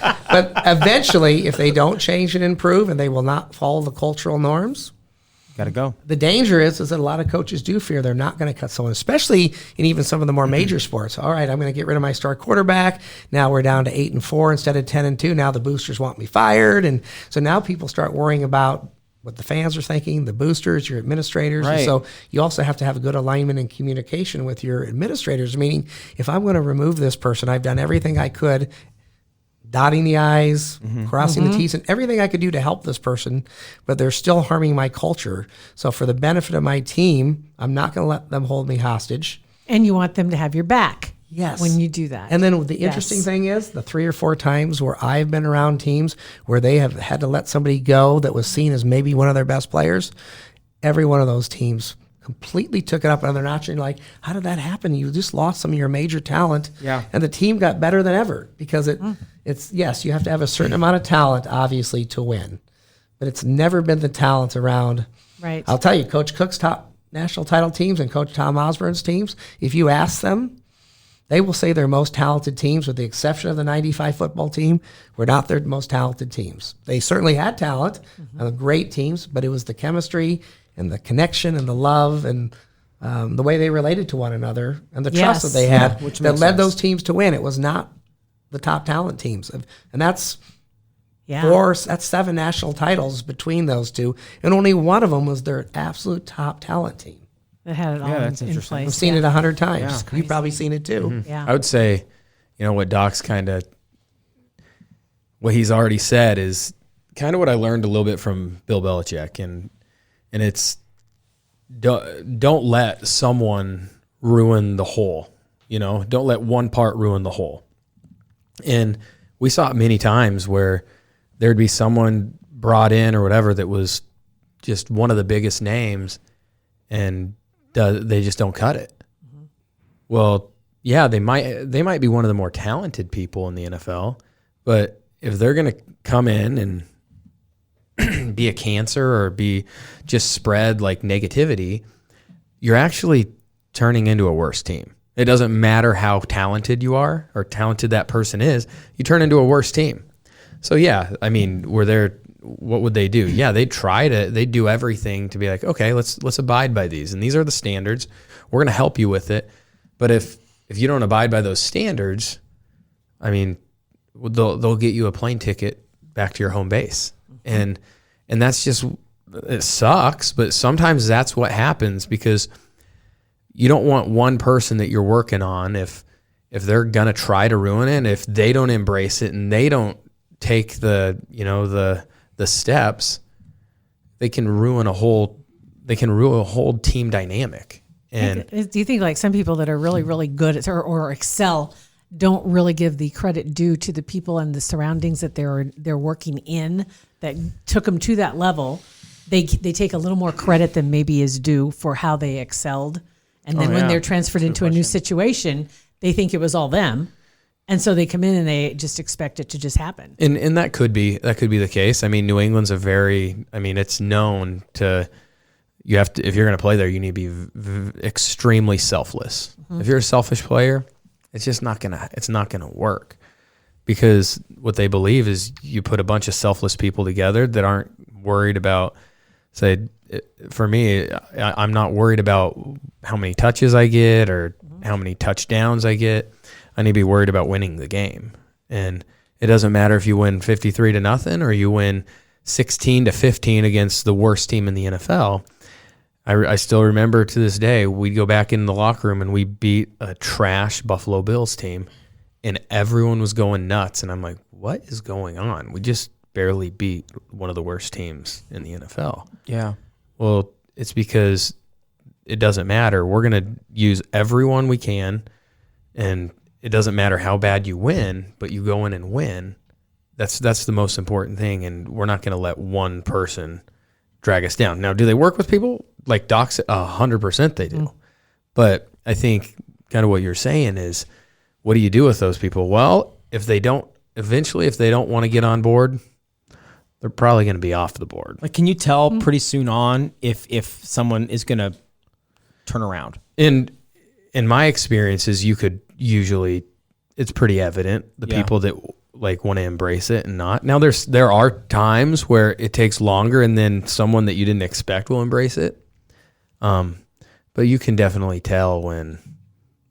[SPEAKER 7] eventually if they don't change and improve and they will not follow the cultural norms,
[SPEAKER 2] Got to go.
[SPEAKER 7] The danger is that a lot of coaches do fear they're not going to cut someone, especially in even some of the more major sports. All right, I'm going to get rid of my star quarterback. Now we're down to 8-4 instead of 10-2. Now the boosters want me fired. And so now people start worrying about what the fans are thinking, the boosters, your administrators.
[SPEAKER 2] Right.
[SPEAKER 7] And so you also have to have a good alignment and communication with your administrators, meaning if I'm going to remove this person, I've done everything I could, dotting the I's, crossing the T's, and everything I could do to help this person, but they're still harming my culture. So for the benefit of my team, I'm not going to let them hold me hostage.
[SPEAKER 3] And you want them to have your back.
[SPEAKER 7] Yes.
[SPEAKER 3] When you do that.
[SPEAKER 7] And then the interesting thing is the 3 or 4 times where I've been around teams where they have had to let somebody go that was seen as maybe one of their best players, every one of those teams completely took it up another notch. And you're like, how did that happen? You just lost some of your major talent.
[SPEAKER 2] Yeah.
[SPEAKER 7] And the team got better than ever because it's, yes, you have to have a certain amount of talent, obviously, to win. But it's never been the talent around.
[SPEAKER 3] Right.
[SPEAKER 7] I'll tell you, Coach Cook's top national title teams and Coach Tom Osborne's teams, if you ask them, they will say their most talented teams, with the exception of the 95 football team, were not their most talented teams. They certainly had talent, great teams, but it was the chemistry and the connection and the love and the way they related to one another and the trust that they had that led those teams to win. It was not the top talent teams. And that's that's 7 national titles between those two, and only one of them was their absolute top talent team.
[SPEAKER 3] That had it all
[SPEAKER 2] that's
[SPEAKER 3] in
[SPEAKER 2] interesting.
[SPEAKER 3] place.
[SPEAKER 7] I've seen it 100 times.
[SPEAKER 3] Yeah.
[SPEAKER 7] You've probably seen it too.
[SPEAKER 3] Yeah.
[SPEAKER 4] I would say, what Doc's kind of, what he's already said is kind of what I learned a little bit from Bill Belichick, and it's don't let someone ruin the whole. Don't let one part ruin the whole. And we saw it many times where there'd be someone brought in or whatever that was just one of the biggest names, and they just don't cut it. Well, yeah, they might be one of the more talented people in the NFL, but if they're going to come in and be a cancer or be just spread like negativity, you're actually turning into a worse team. It doesn't matter how talented you are or talented that person is, you turn into a worse team. So yeah, what would they do? Yeah, they'd do everything to be like, okay, let's abide by these. And these are the standards. We're going to help you with it. But if you don't abide by those standards, they'll get you a plane ticket back to your home base. And that's just, it sucks, but sometimes that's what happens because you don't want one person that you're working on, if they're going to try to ruin it, and if they don't embrace it and they don't take the steps, they can ruin a whole team dynamic. And
[SPEAKER 3] do you think like some people that are really, really good at or excel don't really give the credit due to the people and the surroundings that they're working in that took them to that level? They take a little more credit than maybe is due for how they excelled. And then when they're transferred into a new situation, they think it was all them. And so they come in and they just expect it to just happen.
[SPEAKER 4] And that could be the case. New England's it's known to, you have to, if you're going to play there, you need to be extremely selfless. If you're a selfish player, it's not going to work, because what they believe is you put a bunch of selfless people together that aren't worried about, for me, I'm not worried about how many touches I get or how many touchdowns I get. I need to be worried about winning the game. And it doesn't matter if you win 53-0 or you win 16-15 against the worst team in the NFL. I still remember to this day, we'd go back in the locker room and we beat a trash Buffalo Bills team, and everyone was going nuts. And I'm like, what is going on? We just barely beat one of the worst teams in the NFL.
[SPEAKER 2] Yeah.
[SPEAKER 4] Well, it's because it doesn't matter. We're going to use everyone we can, and it doesn't matter how bad you win, but you go in and win. That's the most important thing, and we're not going to let one person drag us down. Now, do they work with people? Like Doc said, 100% they do. But I think kind of what you're saying is, what do you do with those people? Well, if they don't want to get on board, they're probably going to be off the board.
[SPEAKER 2] Like, can you tell pretty soon on if someone is going to turn around? In my experiences, you could usually, it's pretty evident. The people that
[SPEAKER 4] like want to embrace it and not. Now there are times where it takes longer and then someone that you didn't expect will embrace it. But you can definitely tell when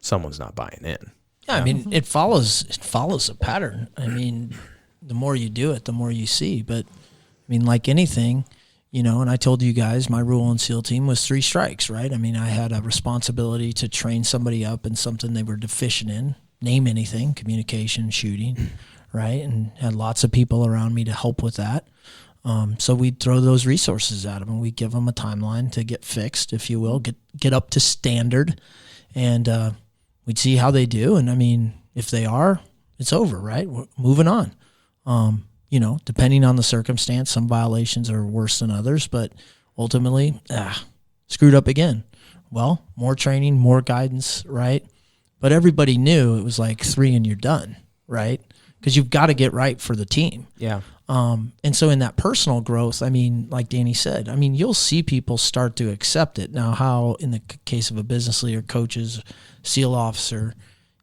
[SPEAKER 4] someone's not buying in.
[SPEAKER 1] Yeah, I mean, it follows a pattern. I mean, the more you do it, the more you see. But I mean, like anything, you know, and I told you guys my rule on SEAL team was 3 strikes, right? I mean, I had a responsibility to train somebody up in something they were deficient in. Name anything, communication, shooting, right? And had lots of people around me to help with that. So we'd throw those resources at them, and we'd give them a timeline to get fixed, if you will, get up to standard, and we'd see how they do. And I mean, if they are, it's over, right? We're moving on. You know, depending on the circumstance, some violations are worse than others, but ultimately, screwed up again. Well, more training, more guidance, right? But everybody knew it was like 3 and you're done, right? Because you've got to get right for the team.
[SPEAKER 2] Yeah.
[SPEAKER 1] And so in that personal growth, I mean, like Danny said, I mean, you'll see people start to accept it. Now, how in the case of a business leader, coaches, SEAL officer,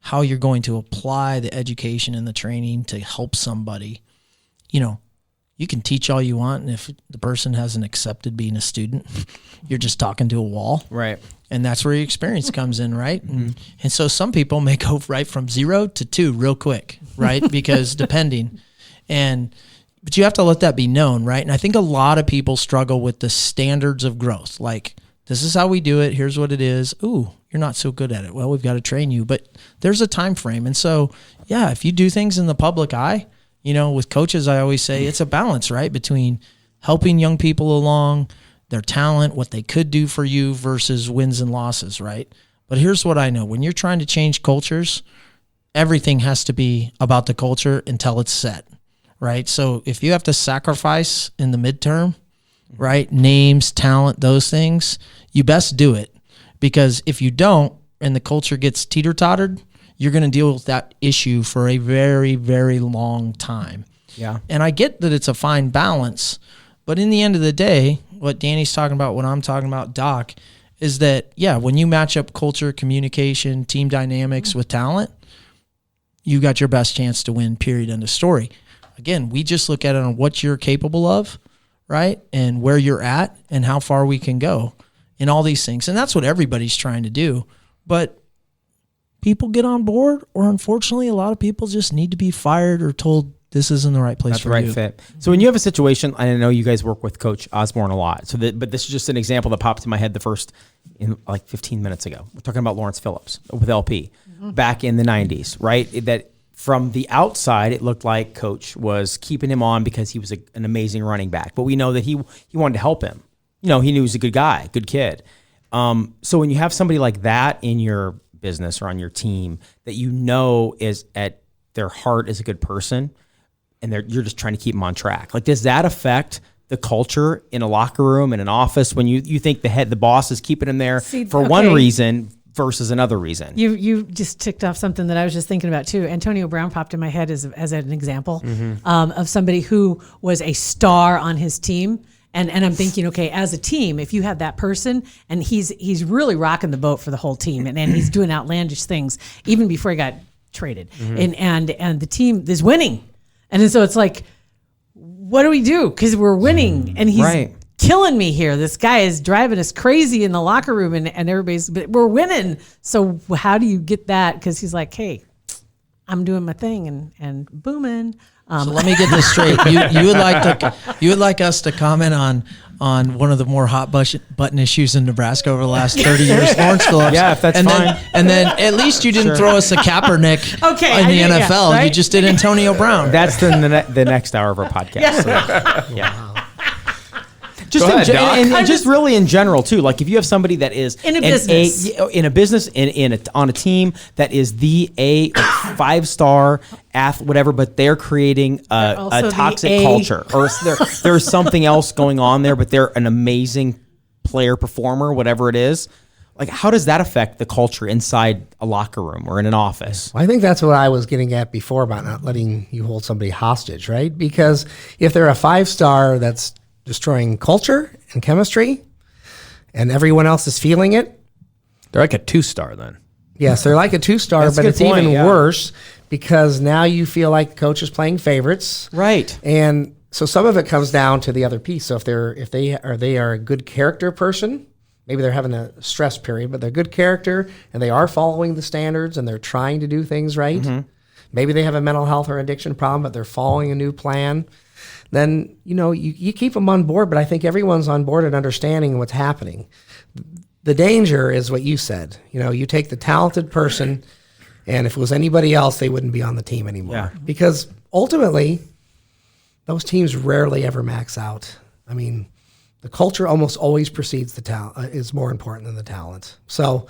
[SPEAKER 1] how you're going to apply the education and the training to help somebody, you know, you can teach all you want, and if the person hasn't accepted being a student, you're just talking to a wall.
[SPEAKER 2] Right.
[SPEAKER 1] And that's where your experience comes in, right? And so some people may go right from 0 to 2 real quick, right? Because depending. But you have to let that be known, right? And I think a lot of people struggle with the standards of growth. Like, this is how we do it. Here's what it is. Ooh, you're not so good at it. Well, we've got to train you. But there's a time frame. And so, yeah, if you do things in the public eye, you know, with coaches, I always say it's a balance, right? Between helping young people along, their talent, what they could do for you versus wins and losses, right? But here's what I know. When you're trying to change cultures, everything has to be about the culture until it's set, right? So if you have to sacrifice in the midterm, right, names, talent, those things, you best do it. Because if you don't and the culture gets teeter-tottered, you're going to deal with that issue for a very, very long time.
[SPEAKER 2] Yeah.
[SPEAKER 1] And I get that it's a fine balance, but in the end of the day, what Danny's talking about, what I'm talking about, Doc, is that, yeah, when you match up culture, communication, team dynamics with talent, you got your best chance to win, period, end of story. Again, we just look at it on what you're capable of, right, and where you're at and how far we can go in all these things. And that's what everybody's trying to do. But people get on board, or unfortunately, a lot of people just need to be fired or told this isn't the right place
[SPEAKER 2] That's
[SPEAKER 1] for
[SPEAKER 2] the right
[SPEAKER 1] you.
[SPEAKER 2] fit. So when you have a situation, I know you guys work with Coach Osborne a lot. But this is just an example that popped in my head in like 15 minutes ago. We're talking about Lawrence Phillips with LP back in the 90s, right? That from the outside, it looked like Coach was keeping him on because he was an amazing running back. But we know that he wanted to help him. You know, he knew he was a good guy, good kid. So when you have somebody like that in your business or on your team that you know is at their heart is a good person, and you're just trying to keep them on track, like, does that affect the culture in a locker room, in an office, when you think the boss is keeping him there one reason versus another reason?
[SPEAKER 3] You just ticked off something that I was just thinking about too. Antonio Brown popped in my head as an example of somebody who was a star on his team. And I'm thinking, okay, as a team, if you have that person and he's really rocking the boat for the whole team, and he's doing outlandish things even before he got traded, and the team is winning, and then so it's like, what do we do? Because we're winning, and he's killing me here. This guy is driving us crazy in the locker room, and but we're winning. So how do you get that? Because he's like, hey, I'm doing my thing and booming.
[SPEAKER 1] So let me get this straight. You would like us to comment on one of the more hot button issues in Nebraska over the last 30 years, Lawrence Phillips.
[SPEAKER 2] Yeah, if that's fine.
[SPEAKER 1] And then at least you didn't throw us a Kaepernick in the NFL.
[SPEAKER 3] right?
[SPEAKER 1] You just did Antonio Brown.
[SPEAKER 2] That's the next hour of our podcast. Yeah. Just
[SPEAKER 4] Go ahead, Doc.
[SPEAKER 2] and just really in general too. Like, if you have somebody that is
[SPEAKER 3] In a business.
[SPEAKER 2] in a business, on a team that is the 5-star athlete, whatever, but they're creating a
[SPEAKER 3] also the
[SPEAKER 2] toxic
[SPEAKER 3] A.
[SPEAKER 2] culture, or there's something else going on there, but they're an amazing player, performer, whatever it is. Like, how does that affect the culture inside a locker room or in an office?
[SPEAKER 7] Well, I think that's what I was getting at before about not letting you hold somebody hostage, right? Because if they're a 5-star that's destroying culture and chemistry, and everyone else is feeling it,
[SPEAKER 4] They're like a 2-star then.
[SPEAKER 7] Yes, they're like a 2-star,
[SPEAKER 2] That's a
[SPEAKER 7] but
[SPEAKER 2] good
[SPEAKER 7] it's
[SPEAKER 2] point,
[SPEAKER 7] even
[SPEAKER 2] yeah.
[SPEAKER 7] worse because now you feel like the coach is playing favorites.
[SPEAKER 2] Right.
[SPEAKER 7] And so some of it comes down to the other piece. So if they are a good character person, maybe they're having a stress period, but they're good character and they are following the standards and they're trying to do things right. Maybe they have a mental health or addiction problem, but they're following a new plan. Then, you keep them on board, but I think everyone's on board and understanding what's happening. The danger is what you said. You take the talented person, and if it was anybody else, they wouldn't be on the team anymore.
[SPEAKER 2] Yeah.
[SPEAKER 7] Because ultimately, those teams rarely ever max out. I mean, the culture almost always precedes the talent, is more important than the talent. So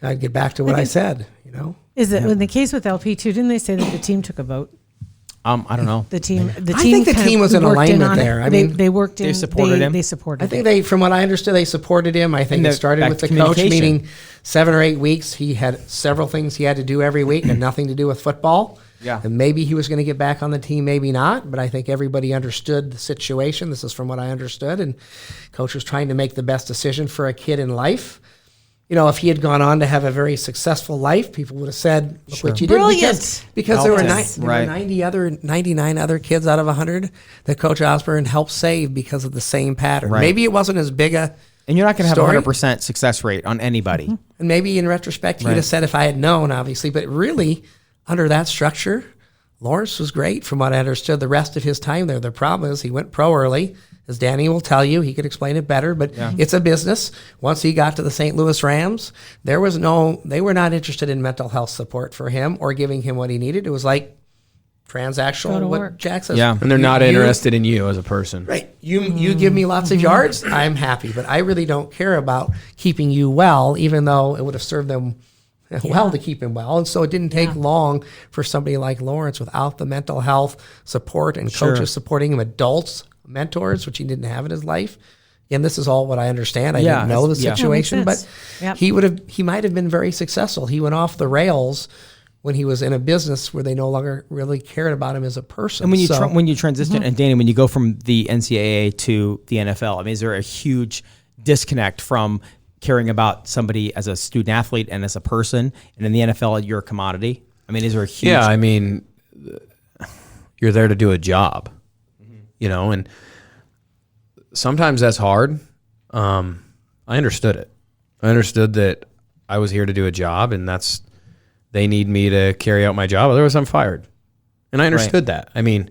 [SPEAKER 7] I'd get back to what I said,
[SPEAKER 3] Is it in the case with LP too? Didn't they say that the team took a vote?
[SPEAKER 2] I don't know.
[SPEAKER 3] The team.
[SPEAKER 7] I think the team was in
[SPEAKER 3] worked
[SPEAKER 7] alignment
[SPEAKER 3] on it.
[SPEAKER 7] there. I
[SPEAKER 3] They-
[SPEAKER 7] mean,
[SPEAKER 3] they worked in.
[SPEAKER 2] they supported him?
[SPEAKER 3] They supported.
[SPEAKER 7] I think from what I understood, they supported him. I think
[SPEAKER 2] And
[SPEAKER 7] it
[SPEAKER 2] the-
[SPEAKER 7] started
[SPEAKER 2] back
[SPEAKER 7] with
[SPEAKER 2] to
[SPEAKER 7] the coach
[SPEAKER 2] communication.
[SPEAKER 7] meeting 7 or 8 weeks. He had several things he had to do every week and nothing to do with football.
[SPEAKER 2] Yeah.
[SPEAKER 7] And maybe he was going to get back on the team, maybe not. But I think everybody understood the situation. This is from what I understood. And coach was trying to make the best decision for a kid in life. If he had gone on to have a very successful life, people would have said, look what you did.
[SPEAKER 3] Brilliant.
[SPEAKER 7] Because there were,
[SPEAKER 2] Helped him. Right.
[SPEAKER 7] 99 other kids out of 100 that Coach Osborne helped save because of the same pattern.
[SPEAKER 2] Right.
[SPEAKER 7] Maybe it wasn't as big a
[SPEAKER 2] And you're not going to have a
[SPEAKER 7] story.
[SPEAKER 2] 100% success rate on anybody.
[SPEAKER 7] And maybe in retrospect, he'd have said if I had known, obviously. But really, under that structure, Lawrence was great from what I understood the rest of his time there. The problem is he went pro early. As Danny will tell you, he could explain it better, but it's a business. Once he got to the St. Louis Rams, they were not interested in mental health support for him or giving him what he needed. It was like
[SPEAKER 3] Go
[SPEAKER 7] transactional,
[SPEAKER 3] to
[SPEAKER 7] what
[SPEAKER 3] work.
[SPEAKER 7] Jack says.
[SPEAKER 2] Yeah.
[SPEAKER 4] And they're not
[SPEAKER 7] You-
[SPEAKER 4] interested in you as a person.
[SPEAKER 7] Right. You give me lots of yards, I'm happy, but I really don't care about keeping you well, even though it would have served them well to keep him well. And so it didn't take long for somebody like Lawrence without the mental health support and coaches supporting him, adults, mentors, which he didn't have in his life. Again, this is all what I understand. I
[SPEAKER 2] Yeah,
[SPEAKER 7] didn't know the
[SPEAKER 2] yeah.
[SPEAKER 7] situation,
[SPEAKER 3] That makes
[SPEAKER 7] but
[SPEAKER 3] sense. Yep.
[SPEAKER 7] he might have been very successful. He went off the rails when he was in a business where they no longer really cared about him as a person.
[SPEAKER 2] And when you
[SPEAKER 7] So-
[SPEAKER 2] when you transition, and Danny, when you go from the NCAA to the NFL, I mean, is there a huge disconnect from caring about somebody as a student athlete and as a person, and in the NFL, you're a commodity? I mean, is there a huge?
[SPEAKER 4] Yeah, I mean, you're there to do a job, and sometimes that's hard. I understood it. I understood that I was here to do a job, and they need me to carry out my job. Otherwise, I'm fired. And I understood that. I mean,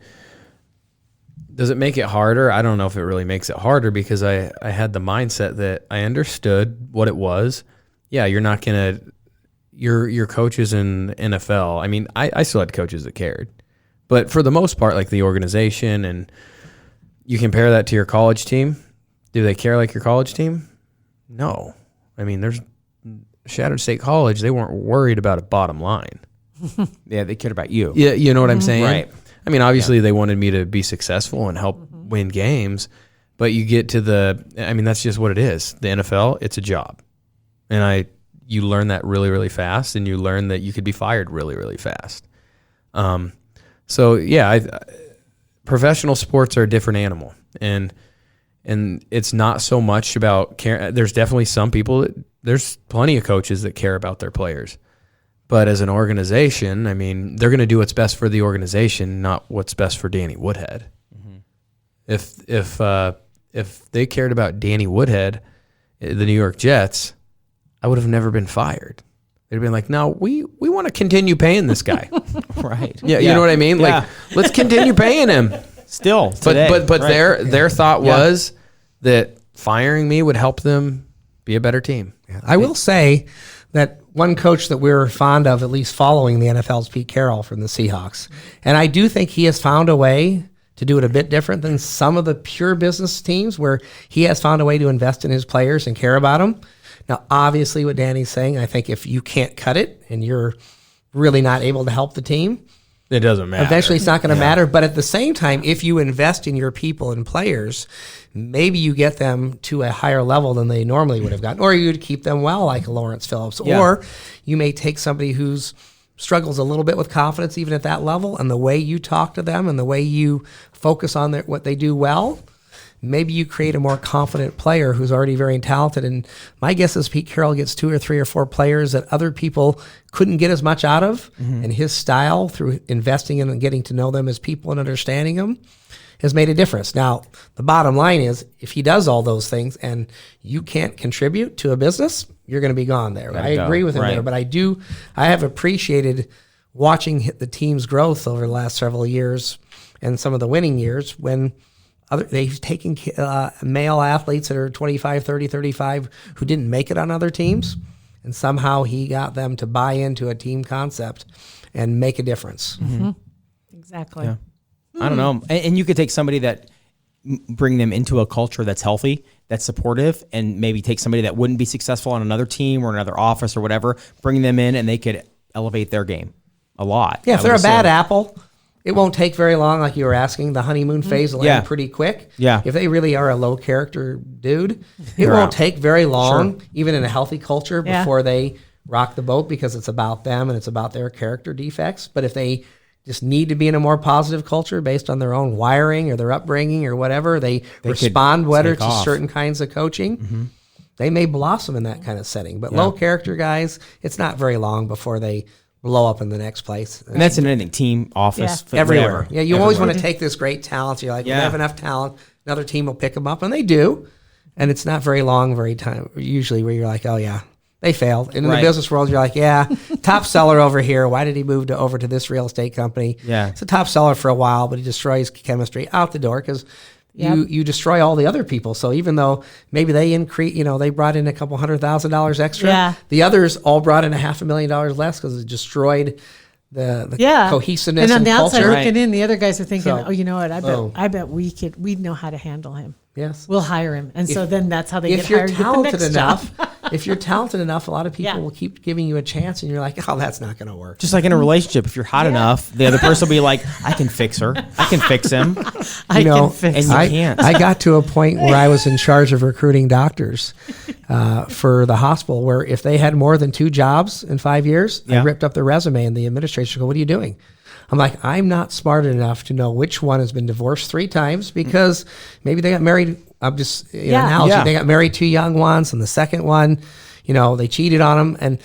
[SPEAKER 4] does it make it harder? I don't know if it really makes it harder because I had the mindset that I understood what it was. Yeah, you're not going to – your coaches in NFL. I mean, I still had coaches that cared. But for the most part, like the organization, and you compare that to your college team, do they care like your college team? No. I mean, there's Shattered State College, they weren't worried about a bottom line.
[SPEAKER 2] Yeah, they cared about you.
[SPEAKER 4] Yeah, you know what I'm saying?
[SPEAKER 2] Right.
[SPEAKER 4] I mean, obviously they wanted me to be successful and help win games, but you get to that's just what it is. The NFL, it's a job. And you learn that really, really fast, and you learn that you could be fired really, really fast. So yeah, professional sports are a different animal, and it's not so much about care. There's definitely some people there's plenty of coaches that care about their players, but as an organization, I mean, they're going to do what's best for the organization, not what's best for Danny Woodhead. If they cared about Danny Woodhead, the New York Jets, I would have never been fired. They'd been like, no, we want to continue paying this guy.
[SPEAKER 2] Right.
[SPEAKER 4] Yeah, you know what I mean?
[SPEAKER 2] Yeah.
[SPEAKER 4] Like, let's continue paying him.
[SPEAKER 2] Still,
[SPEAKER 4] But
[SPEAKER 2] today.
[SPEAKER 4] but
[SPEAKER 2] Right.
[SPEAKER 4] their thought was that firing me would help them be a better team.
[SPEAKER 7] I will say that one coach that we're fond of, at least following the NFL's Pete Carroll from the Seahawks. And I do think he has found a way to do it a bit different than some of the pure business teams where he has found a way to invest in his players and care about them. Now, obviously, what Danny's saying, I think if you can't cut it and you're really not able to help the team,
[SPEAKER 4] It doesn't matter.
[SPEAKER 7] eventually it's not going to matter. But at the same time, if you invest in your people and players, maybe you get them to a higher level than they normally would have gotten, or you'd keep them well like Lawrence Phillips,
[SPEAKER 2] Yeah.
[SPEAKER 7] or you may take somebody who's struggles a little bit with confidence even at that level, and the way you talk to them and the way you focus on what they do well, maybe you create a more confident player who's already very talented. And my guess is Pete Carroll gets 2 or 3 or 4 players that other people couldn't get as much out of. And his style through investing in and getting to know them as people and understanding them has made a difference. Now, the bottom line is if he does all those things and you can't contribute to a business, you're going to be gone there. I agree with him there, but I have appreciated watching the team's growth over the last several years and some of the winning years when they've taken male athletes that are 25, 30, 35 who didn't make it on other teams, and somehow he got them to buy into a team concept and make a difference.
[SPEAKER 3] Exactly.
[SPEAKER 2] Yeah. I don't know. And you could take somebody that bring them into a culture that's healthy, that's supportive, and maybe take somebody that wouldn't be successful on another team or another office or whatever, bring them in and they could elevate their game a lot.
[SPEAKER 7] Yeah, if they're a bad apple, it won't take very long, like you were asking. The honeymoon phase will end pretty quick.
[SPEAKER 2] Yeah.
[SPEAKER 7] If they really are a low character dude, it won't take very long, even in a healthy culture, before they rock the boat because it's about them and it's about their character defects. But if they just need to be in a more positive culture based on their own wiring or their upbringing or whatever, they respond better to certain kinds of coaching. They may blossom in that kind of setting. But low character guys, it's not very long before they blow up in the next place.
[SPEAKER 2] And that's in anything, team, office,
[SPEAKER 7] everywhere.
[SPEAKER 2] whatever.
[SPEAKER 7] Yeah, you always want to take this great talent. You're like, we have enough talent. Another team will pick them up, and they do. And it's not very long, usually where you're like, oh, yeah, they failed. And in the business world, you're like, yeah, top seller over here. Why did he move over to this real estate company? Yeah. It's a top seller for a while, but he destroys chemistry out the door because you destroy all the other people. So even though maybe they they brought in a couple $100,000 extra, the others all brought in $500,000 less because it destroyed the cohesiveness and
[SPEAKER 3] on the
[SPEAKER 7] culture.
[SPEAKER 3] outside looking in, the other guys are thinking, oh, you know what? I bet we'd know how to handle him.
[SPEAKER 7] Yes.
[SPEAKER 3] We'll hire him. And so then that's how they get hired.
[SPEAKER 7] If you're talented enough, if you're talented enough, a lot of people will keep giving you a chance and you're like, oh, that's not going to work.
[SPEAKER 2] Just like in a relationship, if you're hot enough, the other person will be like, I can fix her. I can fix him.
[SPEAKER 3] I can fix him.
[SPEAKER 2] And you can't.
[SPEAKER 7] I got to a point where I was in charge of recruiting doctors for the hospital where if they had more than 2 jobs in 5 years, I ripped up their resume and the administration go, what are you doing? I'm like, I'm not smart enough to know which one has been divorced 3 times because maybe they got married. I'm just analogy. They got married 2 young once, and the second one, they cheated on them. And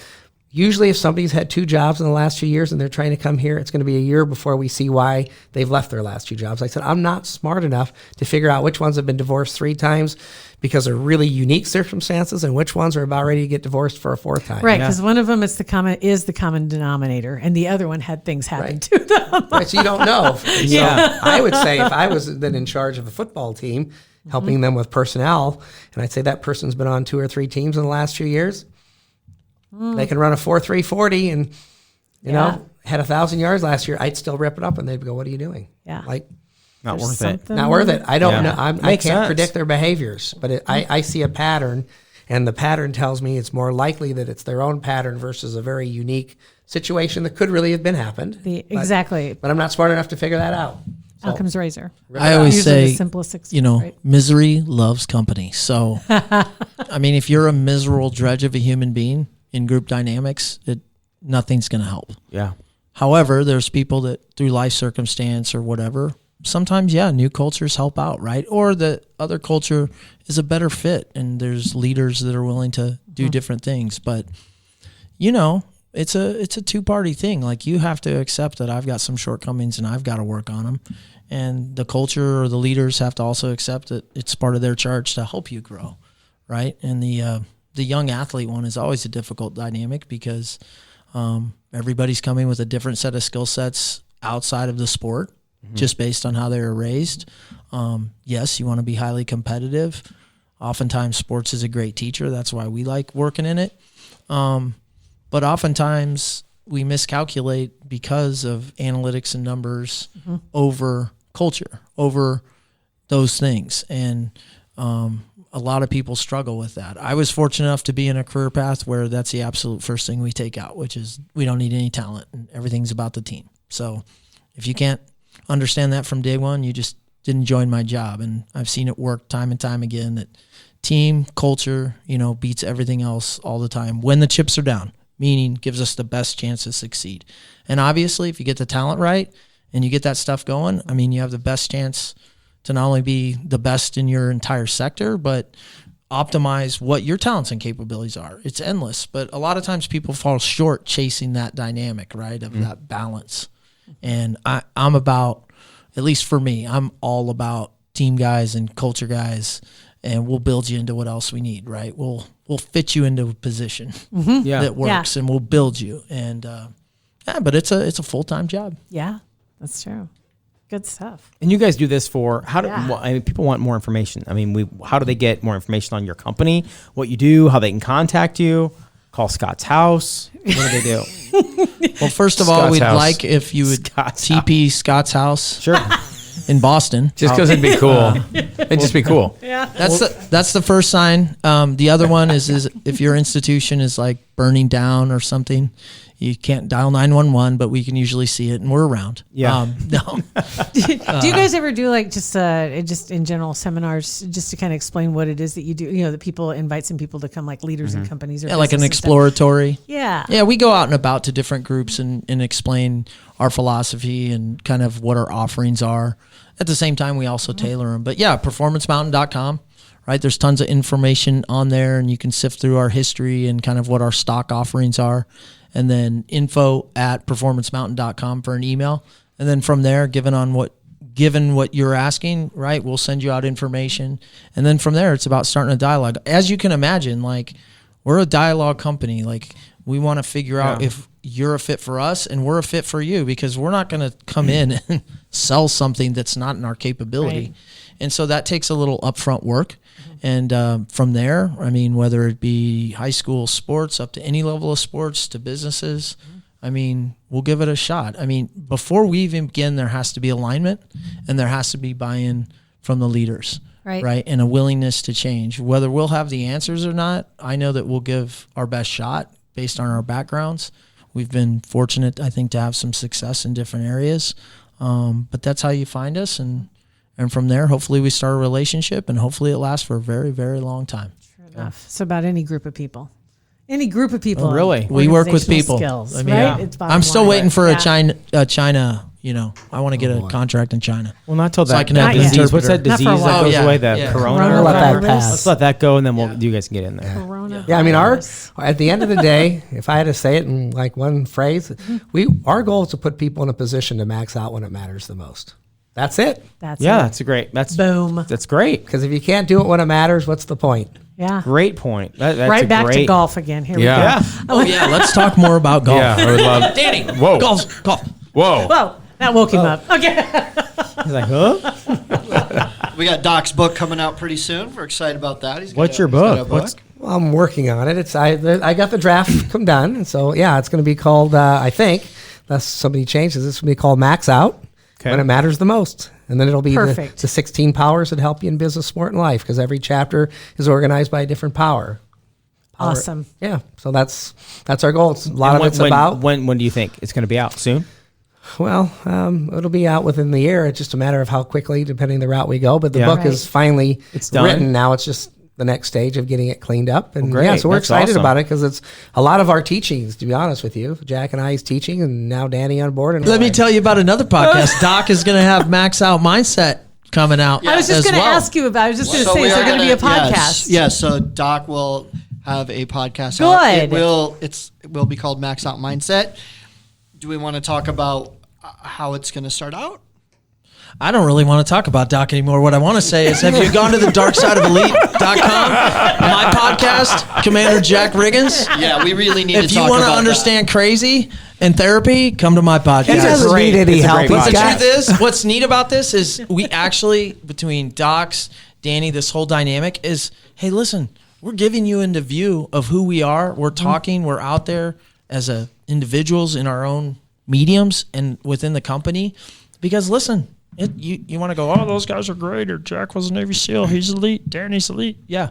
[SPEAKER 7] usually, if somebody's had 2 jobs in the last few years and they're trying to come here, it's going to be a year before we see why they've left their last 2 jobs. I said, I'm not smart enough to figure out which ones have been divorced 3 times because of really unique circumstances, and which ones are about ready to get divorced for a 4th time.
[SPEAKER 3] Right, because one of them is the common denominator, and the other one had things happen to them.
[SPEAKER 7] Right, so you don't know. So I would say if I was then in charge of a football team, helping them with personnel, and I'd say that person's been on 2 or 3 teams in the last few years, they can run a 4.3 40 and had 1,000 yards last year. I'd still rip it up, and they'd go, "What are you doing?"
[SPEAKER 3] Yeah,
[SPEAKER 7] like
[SPEAKER 2] not worth it.
[SPEAKER 7] Not worth it. I don't know. I can't predict their behaviors, but I see a pattern, and the pattern tells me it's more likely that it's their own pattern versus a very unique situation that could really have been happened.
[SPEAKER 3] Exactly.
[SPEAKER 7] But I'm not smart enough to figure that out. So,
[SPEAKER 3] Occam's razor.
[SPEAKER 1] I always say,
[SPEAKER 3] the simplest excuse, right?
[SPEAKER 1] misery loves company. So, I mean, if you're a miserable drudge of a human being in group dynamics, nothing's going to help.
[SPEAKER 2] Yeah.
[SPEAKER 1] However, there's people that through life circumstance or whatever, sometimes, new cultures help out, right? Or the other culture is a better fit and there's leaders that are willing to do different things. But, it's a 2-party thing. Like you have to accept that I've got some shortcomings and I've got to work on them. And the culture or the leaders have to also accept that it's part of their charge to help you grow, right? And the young athlete one is always a difficult dynamic because everybody's coming with a different set of skill sets outside of the sport, just based on how they were raised. Yes, you want to be highly competitive. Oftentimes, sports is a great teacher. That's why we like working in it. But oftentimes, we miscalculate because of analytics and numbers over culture, over those things. And a lot of people struggle with that. I was fortunate enough to be in a career path where that's the absolute first thing we take out, which is we don't need any talent and everything's about the team. So if you can't understand that from day one, you just didn't join my job. And I've seen it work time and time again that team culture, beats everything else all the time when the chips are down, meaning gives us the best chance to succeed. And obviously if you get the talent right and you get that stuff going, I mean, you have the best chance to not only be the best in your entire sector, but optimize what your talents and capabilities are. It's endless, but a lot of times people fall short chasing that dynamic, right, of that balance. And I'm about, at least for me, I'm all about team guys and culture guys, and we'll build you into what else we need, right? We'll fit you into a position that works, and we'll build you. And but it's a full-time job.
[SPEAKER 3] Yeah, that's true. Good stuff.
[SPEAKER 2] And you guys do this for I mean, people want more information. I mean, how do they get more information on your company, what you do, how they can contact you? Call Scott's house. What do they do?
[SPEAKER 1] Well, first of all,
[SPEAKER 4] Scott's
[SPEAKER 1] we'd
[SPEAKER 4] house.
[SPEAKER 1] like if you would TP Scott's house
[SPEAKER 2] Sure.
[SPEAKER 1] in Boston.
[SPEAKER 4] Just because it'd be cool. It'd just be cool.
[SPEAKER 1] That's the first sign. The other one is if your institution is like burning down or something, you can't dial 911, but we can usually see it, and we're around.
[SPEAKER 2] Yeah.
[SPEAKER 1] No.
[SPEAKER 3] Do you guys ever do like just in general seminars just to kind of explain what it is that you do? You know, that people invite some people to come, like leaders in companies or
[SPEAKER 1] Yeah, like an
[SPEAKER 3] businesses and stuff.
[SPEAKER 1] exploratory.
[SPEAKER 3] Yeah.
[SPEAKER 1] Yeah, we go out and about to different groups and explain our philosophy and kind of what our offerings are. At the same time, we also tailor them. But yeah, performancemountain.com, right? There's tons of information on there, and you can sift through our history and kind of what our stock offerings are. And then info@performancemountain.com for an email. And then from there, given what you're asking, right, we'll send you out information. And then from there, it's about starting a dialogue. As you can imagine, like, we're a dialogue company. Like, we want to figure out if you're a fit for us and we're a fit for you, because we're not going to come in and sell something that's not in our capability.
[SPEAKER 3] Right.
[SPEAKER 1] And so that takes a little upfront work. And from there, I mean, whether it be high school sports up to any level of sports to businesses, I mean, we'll give it a shot. I mean, before we even begin, there has to be alignment and there has to be buy-in from the leaders, right? And a willingness to change. Whether we'll have the answers or not, I know that we'll give our best shot based on our backgrounds. We've been fortunate, I think, to have some success in different areas. But that's how you find us. And from there, hopefully we start a relationship, and hopefully it lasts for a very, very long time.
[SPEAKER 3] Sure enough. It's about any group of people. Any group of people.
[SPEAKER 2] Oh, really?
[SPEAKER 1] We work with
[SPEAKER 3] Organizational
[SPEAKER 1] people.
[SPEAKER 3] Skills,
[SPEAKER 1] I mean,
[SPEAKER 3] right? It's bottom
[SPEAKER 1] I'm still
[SPEAKER 3] line.
[SPEAKER 1] waiting for
[SPEAKER 3] Yeah.
[SPEAKER 1] China, you know, I want to get a contract in China.
[SPEAKER 2] Well, not till
[SPEAKER 1] So I
[SPEAKER 2] that
[SPEAKER 1] can have an
[SPEAKER 2] disease. What's that
[SPEAKER 1] interpreter.
[SPEAKER 3] Not for a
[SPEAKER 2] disease that
[SPEAKER 3] while.
[SPEAKER 2] goes
[SPEAKER 1] Yeah,
[SPEAKER 2] away? The
[SPEAKER 1] yeah.
[SPEAKER 2] corona.
[SPEAKER 3] Corona
[SPEAKER 7] let that
[SPEAKER 3] virus.
[SPEAKER 7] pass.
[SPEAKER 2] Let's let that go, and then you guys can get in there.
[SPEAKER 3] Corona.
[SPEAKER 7] Yeah, I mean,
[SPEAKER 3] virus.
[SPEAKER 7] at the end of the day, if I had to say it in like one phrase, our goal is to put people in a position to max out when it matters the most. That's it.
[SPEAKER 3] That's
[SPEAKER 2] Yeah,
[SPEAKER 3] it.
[SPEAKER 2] that's
[SPEAKER 3] Boom.
[SPEAKER 2] That's great.
[SPEAKER 7] Because if you can't do it when it matters, what's the point?
[SPEAKER 3] Yeah.
[SPEAKER 2] Great point. That's
[SPEAKER 3] Right
[SPEAKER 2] a
[SPEAKER 3] back to
[SPEAKER 2] great,
[SPEAKER 3] golf again. Here
[SPEAKER 4] Yeah.
[SPEAKER 3] we go.
[SPEAKER 1] Oh yeah, let's talk more about golf.
[SPEAKER 4] Yeah, I would love.
[SPEAKER 1] Danny,
[SPEAKER 4] Whoa.
[SPEAKER 1] golf.
[SPEAKER 4] Whoa.
[SPEAKER 3] Whoa, that woke him up. Okay.
[SPEAKER 2] He's like, huh?
[SPEAKER 5] We got Doc's book coming out pretty soon. We're excited about that.
[SPEAKER 2] What's your
[SPEAKER 5] he's got
[SPEAKER 2] book?
[SPEAKER 5] a
[SPEAKER 2] What's
[SPEAKER 7] Well, I'm working on it. I got the draft come done, and so yeah, it's going to be called. I think unless somebody changes, it's going to be called Max Out when it matters the most, and then it'll be
[SPEAKER 3] Perfect.
[SPEAKER 7] the 16 powers that help you in business, sport, and life. Because every chapter is organized by a different power.
[SPEAKER 3] Awesome.
[SPEAKER 7] Yeah, so that's our goal. It's a lot of
[SPEAKER 2] when,
[SPEAKER 7] it's about.
[SPEAKER 2] When do you think it's going to be out? Soon?
[SPEAKER 7] Well, it'll be out within the year. It's just a matter of how quickly, depending the route we go. But the
[SPEAKER 2] Yeah.
[SPEAKER 7] book is finally
[SPEAKER 2] It's done.
[SPEAKER 7] written. Now it's just the next stage of getting it cleaned up. And
[SPEAKER 2] Well, great.
[SPEAKER 7] yeah, so we're
[SPEAKER 2] That's
[SPEAKER 7] excited
[SPEAKER 2] awesome.
[SPEAKER 7] about it because it's a lot of our teachings, to be honest with you. Jack and I's teaching, and now Danny on board. And
[SPEAKER 1] Let me tell you about another podcast. Doc is going to have Max Out Mindset coming out.
[SPEAKER 3] I was just
[SPEAKER 1] as
[SPEAKER 3] going to
[SPEAKER 1] well.
[SPEAKER 3] ask you about. I was just going to
[SPEAKER 5] So
[SPEAKER 3] say,
[SPEAKER 5] we
[SPEAKER 3] is
[SPEAKER 5] are
[SPEAKER 3] there going to be a
[SPEAKER 5] gonna-
[SPEAKER 3] podcast?
[SPEAKER 5] Yes, so Doc will have a podcast. out.
[SPEAKER 3] Good.
[SPEAKER 5] It will be called Max Out Mindset. Do we want to talk about how it's going to start out?
[SPEAKER 1] I don't really want to talk about Doc anymore. What I want to say is, have you gone to the darksideofelite.com? My podcast, Commander Jack Riggins.
[SPEAKER 5] Yeah, we really need
[SPEAKER 1] If
[SPEAKER 5] to
[SPEAKER 1] you
[SPEAKER 5] talk
[SPEAKER 1] want to
[SPEAKER 5] about
[SPEAKER 1] understand crazy and therapy, come to my
[SPEAKER 7] He
[SPEAKER 1] podcast.
[SPEAKER 7] doesn't
[SPEAKER 2] great.
[SPEAKER 7] need any
[SPEAKER 2] It's a
[SPEAKER 7] help.
[SPEAKER 2] great
[SPEAKER 7] He's
[SPEAKER 1] But the
[SPEAKER 7] got-
[SPEAKER 1] truth is, what's neat about this is we actually, between Docs, Danny, this whole dynamic is, hey, listen, we're giving you into view of who we are. We're talking. We're out there as individuals in our own mediums and within the company. Because listen, you want to go, oh, those guys are great, or Jack was a Navy SEAL. He's elite. Danny's elite. Yeah.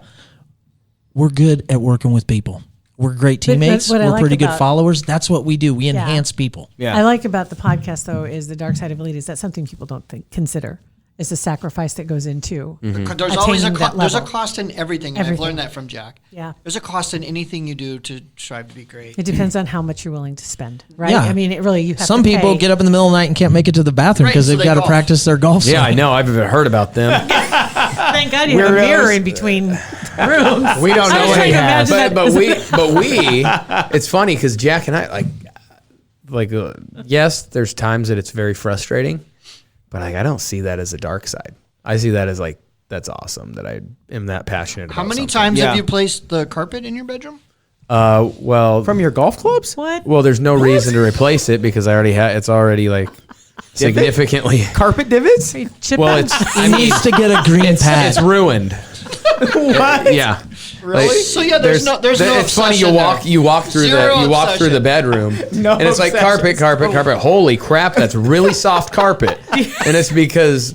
[SPEAKER 1] We're good at working with people. We're great teammates.
[SPEAKER 3] what I
[SPEAKER 1] We're
[SPEAKER 3] like
[SPEAKER 1] pretty good
[SPEAKER 3] about-
[SPEAKER 1] followers. That's what we do. We enhance people.
[SPEAKER 2] Yeah.
[SPEAKER 3] I like about the podcast, though, is the dark side of elite. Is that something people don't consider? is a sacrifice that goes into.
[SPEAKER 5] There's always
[SPEAKER 3] attaining that
[SPEAKER 5] there's a
[SPEAKER 3] level.
[SPEAKER 5] cost in everything, and I've
[SPEAKER 3] Everything.
[SPEAKER 5] learned that from Jack.
[SPEAKER 3] Yeah.
[SPEAKER 5] There's a cost in anything you do to strive to be great.
[SPEAKER 3] It depends on how much you're willing to spend, right?
[SPEAKER 1] Yeah.
[SPEAKER 3] I mean, it really, you have
[SPEAKER 1] Some
[SPEAKER 3] to
[SPEAKER 1] people
[SPEAKER 3] pay.
[SPEAKER 1] get up in the middle of the night and can't make it to the bathroom
[SPEAKER 5] Right,
[SPEAKER 1] because
[SPEAKER 5] so
[SPEAKER 1] they've
[SPEAKER 5] they
[SPEAKER 1] got to
[SPEAKER 5] golf.
[SPEAKER 1] practice their golf swing.
[SPEAKER 4] Yeah, I know. I've heard about them.
[SPEAKER 3] Thank God you have a
[SPEAKER 2] Weirdos.
[SPEAKER 3] mirror in between rooms.
[SPEAKER 7] We don't
[SPEAKER 3] I
[SPEAKER 7] know
[SPEAKER 3] was
[SPEAKER 7] what
[SPEAKER 3] trying
[SPEAKER 7] he
[SPEAKER 3] to
[SPEAKER 7] has.
[SPEAKER 3] imagine
[SPEAKER 4] but we it's funny because Jack and I yes, there's times that it's very frustrating, but I don't see that as a dark side. I see that as that's awesome that I am that passionate about
[SPEAKER 5] How many
[SPEAKER 4] something.
[SPEAKER 5] times
[SPEAKER 2] Yeah.
[SPEAKER 5] have you placed the carpet in your bedroom?
[SPEAKER 4] Well,
[SPEAKER 2] From your golf clubs?
[SPEAKER 3] What?
[SPEAKER 4] well, there's no reason to replace it because I already it's already significantly.
[SPEAKER 2] Carpet divots?
[SPEAKER 4] Well, it's
[SPEAKER 1] He needs to get a green pad.
[SPEAKER 4] it's ruined.
[SPEAKER 2] What?
[SPEAKER 4] Yeah.
[SPEAKER 5] Really? So yeah, there's no
[SPEAKER 4] It's funny
[SPEAKER 5] obsession
[SPEAKER 4] you walk through
[SPEAKER 5] Zero
[SPEAKER 4] you walk through
[SPEAKER 5] obsession.
[SPEAKER 4] the bedroom
[SPEAKER 2] No
[SPEAKER 4] and it's like
[SPEAKER 2] obsession.
[SPEAKER 4] carpet. Holy crap, that's really soft carpet. And it's because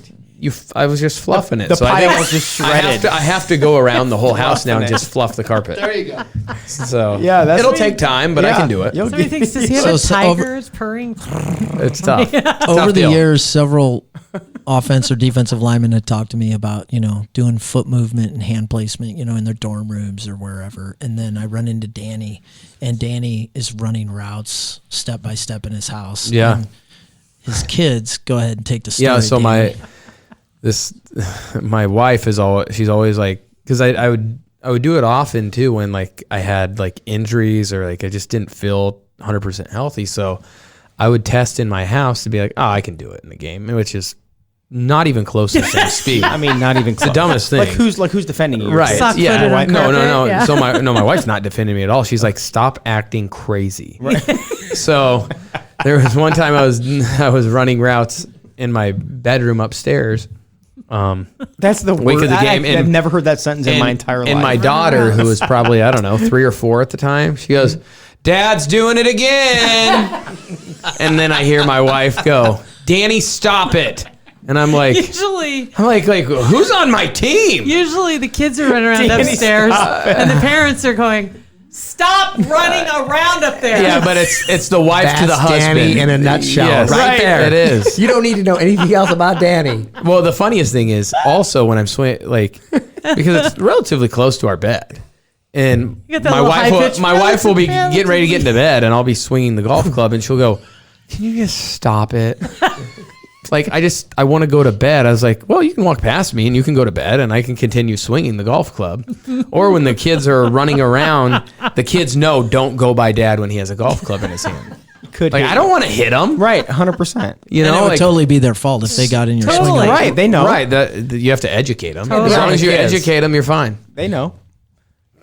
[SPEAKER 4] I was just fluffing it.
[SPEAKER 2] The
[SPEAKER 4] so I
[SPEAKER 2] pile
[SPEAKER 4] think
[SPEAKER 2] was just
[SPEAKER 4] I have
[SPEAKER 2] shredded.
[SPEAKER 4] I have to go around the whole house now and
[SPEAKER 2] Fluffing it.
[SPEAKER 4] just fluff the carpet.
[SPEAKER 5] There you go.
[SPEAKER 4] So
[SPEAKER 2] Yeah, that's
[SPEAKER 4] it'll
[SPEAKER 2] what
[SPEAKER 4] take
[SPEAKER 2] you-
[SPEAKER 4] time, but I can do it.
[SPEAKER 2] You'll
[SPEAKER 3] Somebody
[SPEAKER 2] get-
[SPEAKER 3] thinks, does he have
[SPEAKER 1] So-
[SPEAKER 3] a
[SPEAKER 1] so over-
[SPEAKER 3] tigers purring?
[SPEAKER 4] It's tough.
[SPEAKER 1] Over
[SPEAKER 4] Tough
[SPEAKER 1] the
[SPEAKER 4] deal.
[SPEAKER 1] years, several offense or defensive linemen had talked to me about, doing foot movement and hand placement, in their dorm rooms or wherever. And then I run into Danny, and Danny is running routes step by step in his house.
[SPEAKER 4] Yeah.
[SPEAKER 1] And his kids, go ahead and take the story.
[SPEAKER 4] Yeah, so
[SPEAKER 1] Danny.
[SPEAKER 4] my wife is she's always like, because I would do it often too when I had injuries or I just didn't feel 100% healthy. So I would test in my house to be like, oh, I can do it in the game, which is not even close to the same speed.
[SPEAKER 2] I mean, not even close.
[SPEAKER 4] the dumbest thing.
[SPEAKER 2] Who's defending you?
[SPEAKER 4] Right.
[SPEAKER 3] Sock-footed
[SPEAKER 4] Yeah.
[SPEAKER 3] on
[SPEAKER 4] No.
[SPEAKER 3] carpet, yeah.
[SPEAKER 4] So my wife's not defending me at all. She's like, stop acting crazy. Right. So there was one time I was running routes in my bedroom upstairs.
[SPEAKER 2] That's the
[SPEAKER 4] Week
[SPEAKER 2] word.
[SPEAKER 4] of the game,
[SPEAKER 2] I've
[SPEAKER 4] and-
[SPEAKER 2] never heard that sentence in my entire life.
[SPEAKER 4] And my daughter, who was probably, 3 or 4 at the time, she goes, Dad's doing it again. And then I hear my wife go, Danny, stop it. And I'm like,
[SPEAKER 3] Usually
[SPEAKER 4] who's on my team?
[SPEAKER 3] the kids are running around
[SPEAKER 2] Danny,
[SPEAKER 3] upstairs,
[SPEAKER 2] stop
[SPEAKER 3] and the parents are going, "Stop running around up there!"
[SPEAKER 4] Yeah, but it's the wife
[SPEAKER 7] That's
[SPEAKER 4] to the husband.
[SPEAKER 7] Danny in a nutshell.
[SPEAKER 4] Yes,
[SPEAKER 7] right there.
[SPEAKER 4] It is.
[SPEAKER 7] You don't need to know anything else about Danny.
[SPEAKER 4] Well, the funniest thing is also when I'm swinging, because it's relatively close to our bed, and
[SPEAKER 3] You got that
[SPEAKER 4] my
[SPEAKER 3] little
[SPEAKER 4] wife
[SPEAKER 3] high-pitched
[SPEAKER 4] my wife will be
[SPEAKER 3] relative-
[SPEAKER 4] getting ready to get into bed, and I'll be swinging the golf club, and she'll go, "Can you just stop it?" I want to go to bed. I was like, well, you can walk past me and you can go to bed and I can continue swinging the golf club. Or when the kids are running around, the kids know don't go by Dad when he has a golf club in his hand.
[SPEAKER 2] Could
[SPEAKER 4] I don't want to hit him.
[SPEAKER 2] Right, 100%.
[SPEAKER 4] You
[SPEAKER 1] And
[SPEAKER 4] know,
[SPEAKER 1] it would totally be their fault if they got in your swing.
[SPEAKER 3] Totally.
[SPEAKER 1] lane.
[SPEAKER 2] Right, they know.
[SPEAKER 4] Right, that you have to educate them.
[SPEAKER 3] Totally.
[SPEAKER 4] As long as you
[SPEAKER 2] Yes.
[SPEAKER 4] educate them, you're fine.
[SPEAKER 2] They know.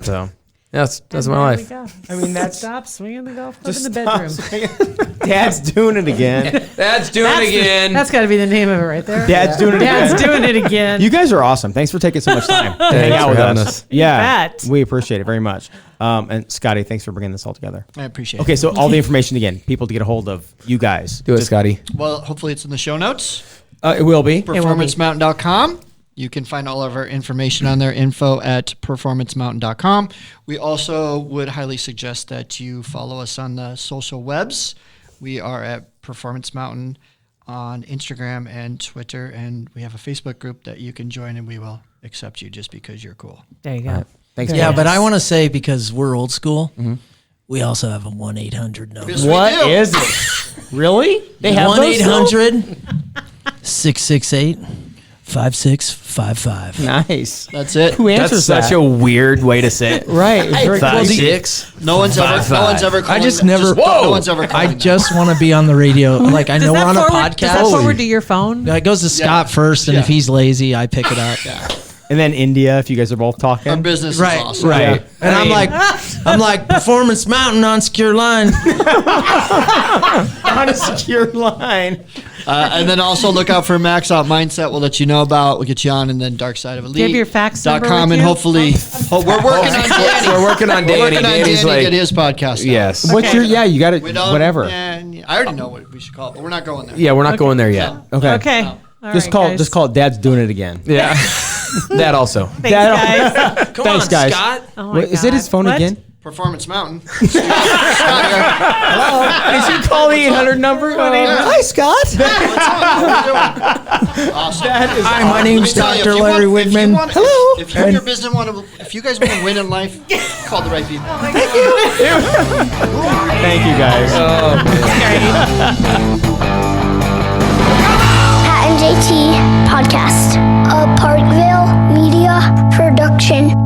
[SPEAKER 4] So that's my
[SPEAKER 3] There we
[SPEAKER 4] life.
[SPEAKER 3] go.
[SPEAKER 2] I mean, that's
[SPEAKER 3] Stop swinging the golf club in the
[SPEAKER 2] stop
[SPEAKER 3] bedroom.
[SPEAKER 2] Dad's doing it again.
[SPEAKER 4] That's doing it again.
[SPEAKER 3] That's got to be the name of it right there.
[SPEAKER 2] Dad's doing it
[SPEAKER 3] Dad's
[SPEAKER 2] again.
[SPEAKER 3] doing it again.
[SPEAKER 2] You guys are awesome. Thanks for taking so much time to hang
[SPEAKER 4] Thanks
[SPEAKER 2] out
[SPEAKER 4] for
[SPEAKER 2] with
[SPEAKER 4] having
[SPEAKER 2] us.
[SPEAKER 4] us.
[SPEAKER 2] Yeah,
[SPEAKER 3] bet.
[SPEAKER 2] we appreciate it very much. And Scotty, thanks for bringing this all together.
[SPEAKER 5] I appreciate
[SPEAKER 2] Okay,
[SPEAKER 5] it.
[SPEAKER 2] so all the information again, people to get a hold of you guys.
[SPEAKER 4] Do it, Scotty.
[SPEAKER 5] Well, hopefully it's in the show notes.
[SPEAKER 2] It will be.
[SPEAKER 5] PerformanceMountain.com. You can find all of our information on there, info at performancemountain.com. We also would highly suggest that you follow us on the social webs. We are at Performance Mountain on Instagram and Twitter, and we have a Facebook group that you can join, and we will accept you just because you're cool.
[SPEAKER 3] There you go.
[SPEAKER 2] Thanks.
[SPEAKER 3] Very
[SPEAKER 1] Yeah,
[SPEAKER 3] nice.
[SPEAKER 1] but I want to say, because we're old school, we also have a 1-800 number.
[SPEAKER 5] Yes, we
[SPEAKER 2] What
[SPEAKER 5] do.
[SPEAKER 2] is it? Really? They have those still?
[SPEAKER 1] 1-800-668-5655.
[SPEAKER 2] Nice.
[SPEAKER 5] That's it.
[SPEAKER 2] Who answers
[SPEAKER 4] That's such
[SPEAKER 2] that?
[SPEAKER 4] a weird way to say it.
[SPEAKER 2] Right. It's very
[SPEAKER 4] Five,
[SPEAKER 2] close.
[SPEAKER 4] 6.
[SPEAKER 5] No one's ever calling.
[SPEAKER 1] I just never.
[SPEAKER 5] No one's ever calling.
[SPEAKER 1] I just want to be on the radio. Like, I know we're on a
[SPEAKER 3] Does
[SPEAKER 1] podcast.
[SPEAKER 3] that forward to your phone?
[SPEAKER 1] It goes to Scott first, and if he's lazy, I pick it up.
[SPEAKER 2] And then India, if you guys are both
[SPEAKER 5] Our
[SPEAKER 2] talking.
[SPEAKER 5] business
[SPEAKER 1] Right,
[SPEAKER 5] is awesome.
[SPEAKER 1] right.
[SPEAKER 2] Yeah.
[SPEAKER 1] And I'm like Performance Mountain on secure line.
[SPEAKER 2] On a secure line.
[SPEAKER 5] And then also look out for Max Out Mindset. We'll let you know about. We'll get you on, and then Dark Side of Elite.
[SPEAKER 3] Do you have your fax number
[SPEAKER 5] .com,
[SPEAKER 3] with
[SPEAKER 5] and
[SPEAKER 3] you?
[SPEAKER 5] hopefully, we're working on Danny.
[SPEAKER 4] We're working on Danny.
[SPEAKER 5] We're working on
[SPEAKER 4] Danny's
[SPEAKER 5] Danny
[SPEAKER 4] like,
[SPEAKER 5] get his podcast.
[SPEAKER 4] yes.
[SPEAKER 2] What's your, yeah, you got it,
[SPEAKER 5] We don't,
[SPEAKER 2] whatever.
[SPEAKER 5] Yeah, I already know what we should call it, but we're not going there.
[SPEAKER 4] Yeah, we're not going there yet.
[SPEAKER 2] Okay.
[SPEAKER 3] Okay.
[SPEAKER 5] No.
[SPEAKER 3] All
[SPEAKER 2] Just
[SPEAKER 3] right,
[SPEAKER 2] call
[SPEAKER 3] guys.
[SPEAKER 2] just call it Dad's doing it again.
[SPEAKER 4] Yeah. That also.
[SPEAKER 3] Thanks, guys.
[SPEAKER 1] Come
[SPEAKER 2] Thanks,
[SPEAKER 1] on,
[SPEAKER 2] guys.
[SPEAKER 1] Scott.
[SPEAKER 3] Oh my
[SPEAKER 2] What, is it his
[SPEAKER 3] God.
[SPEAKER 2] phone
[SPEAKER 3] What?
[SPEAKER 2] again?
[SPEAKER 5] Performance Mountain.
[SPEAKER 2] Did you call the 800 number?
[SPEAKER 7] Hi, Scott.
[SPEAKER 5] What's up? How we doing? Awesome.
[SPEAKER 1] Hi, my name's
[SPEAKER 5] Let me tell you,
[SPEAKER 1] Dr.
[SPEAKER 5] if you
[SPEAKER 1] Larry
[SPEAKER 5] want- if you
[SPEAKER 1] Widman.
[SPEAKER 5] want-
[SPEAKER 7] Hello.
[SPEAKER 5] If you and your business if you guys want to win in life, call the right people.
[SPEAKER 2] Thank you, guys.
[SPEAKER 6] Pat and JT Podcast, a Parkville Media Production.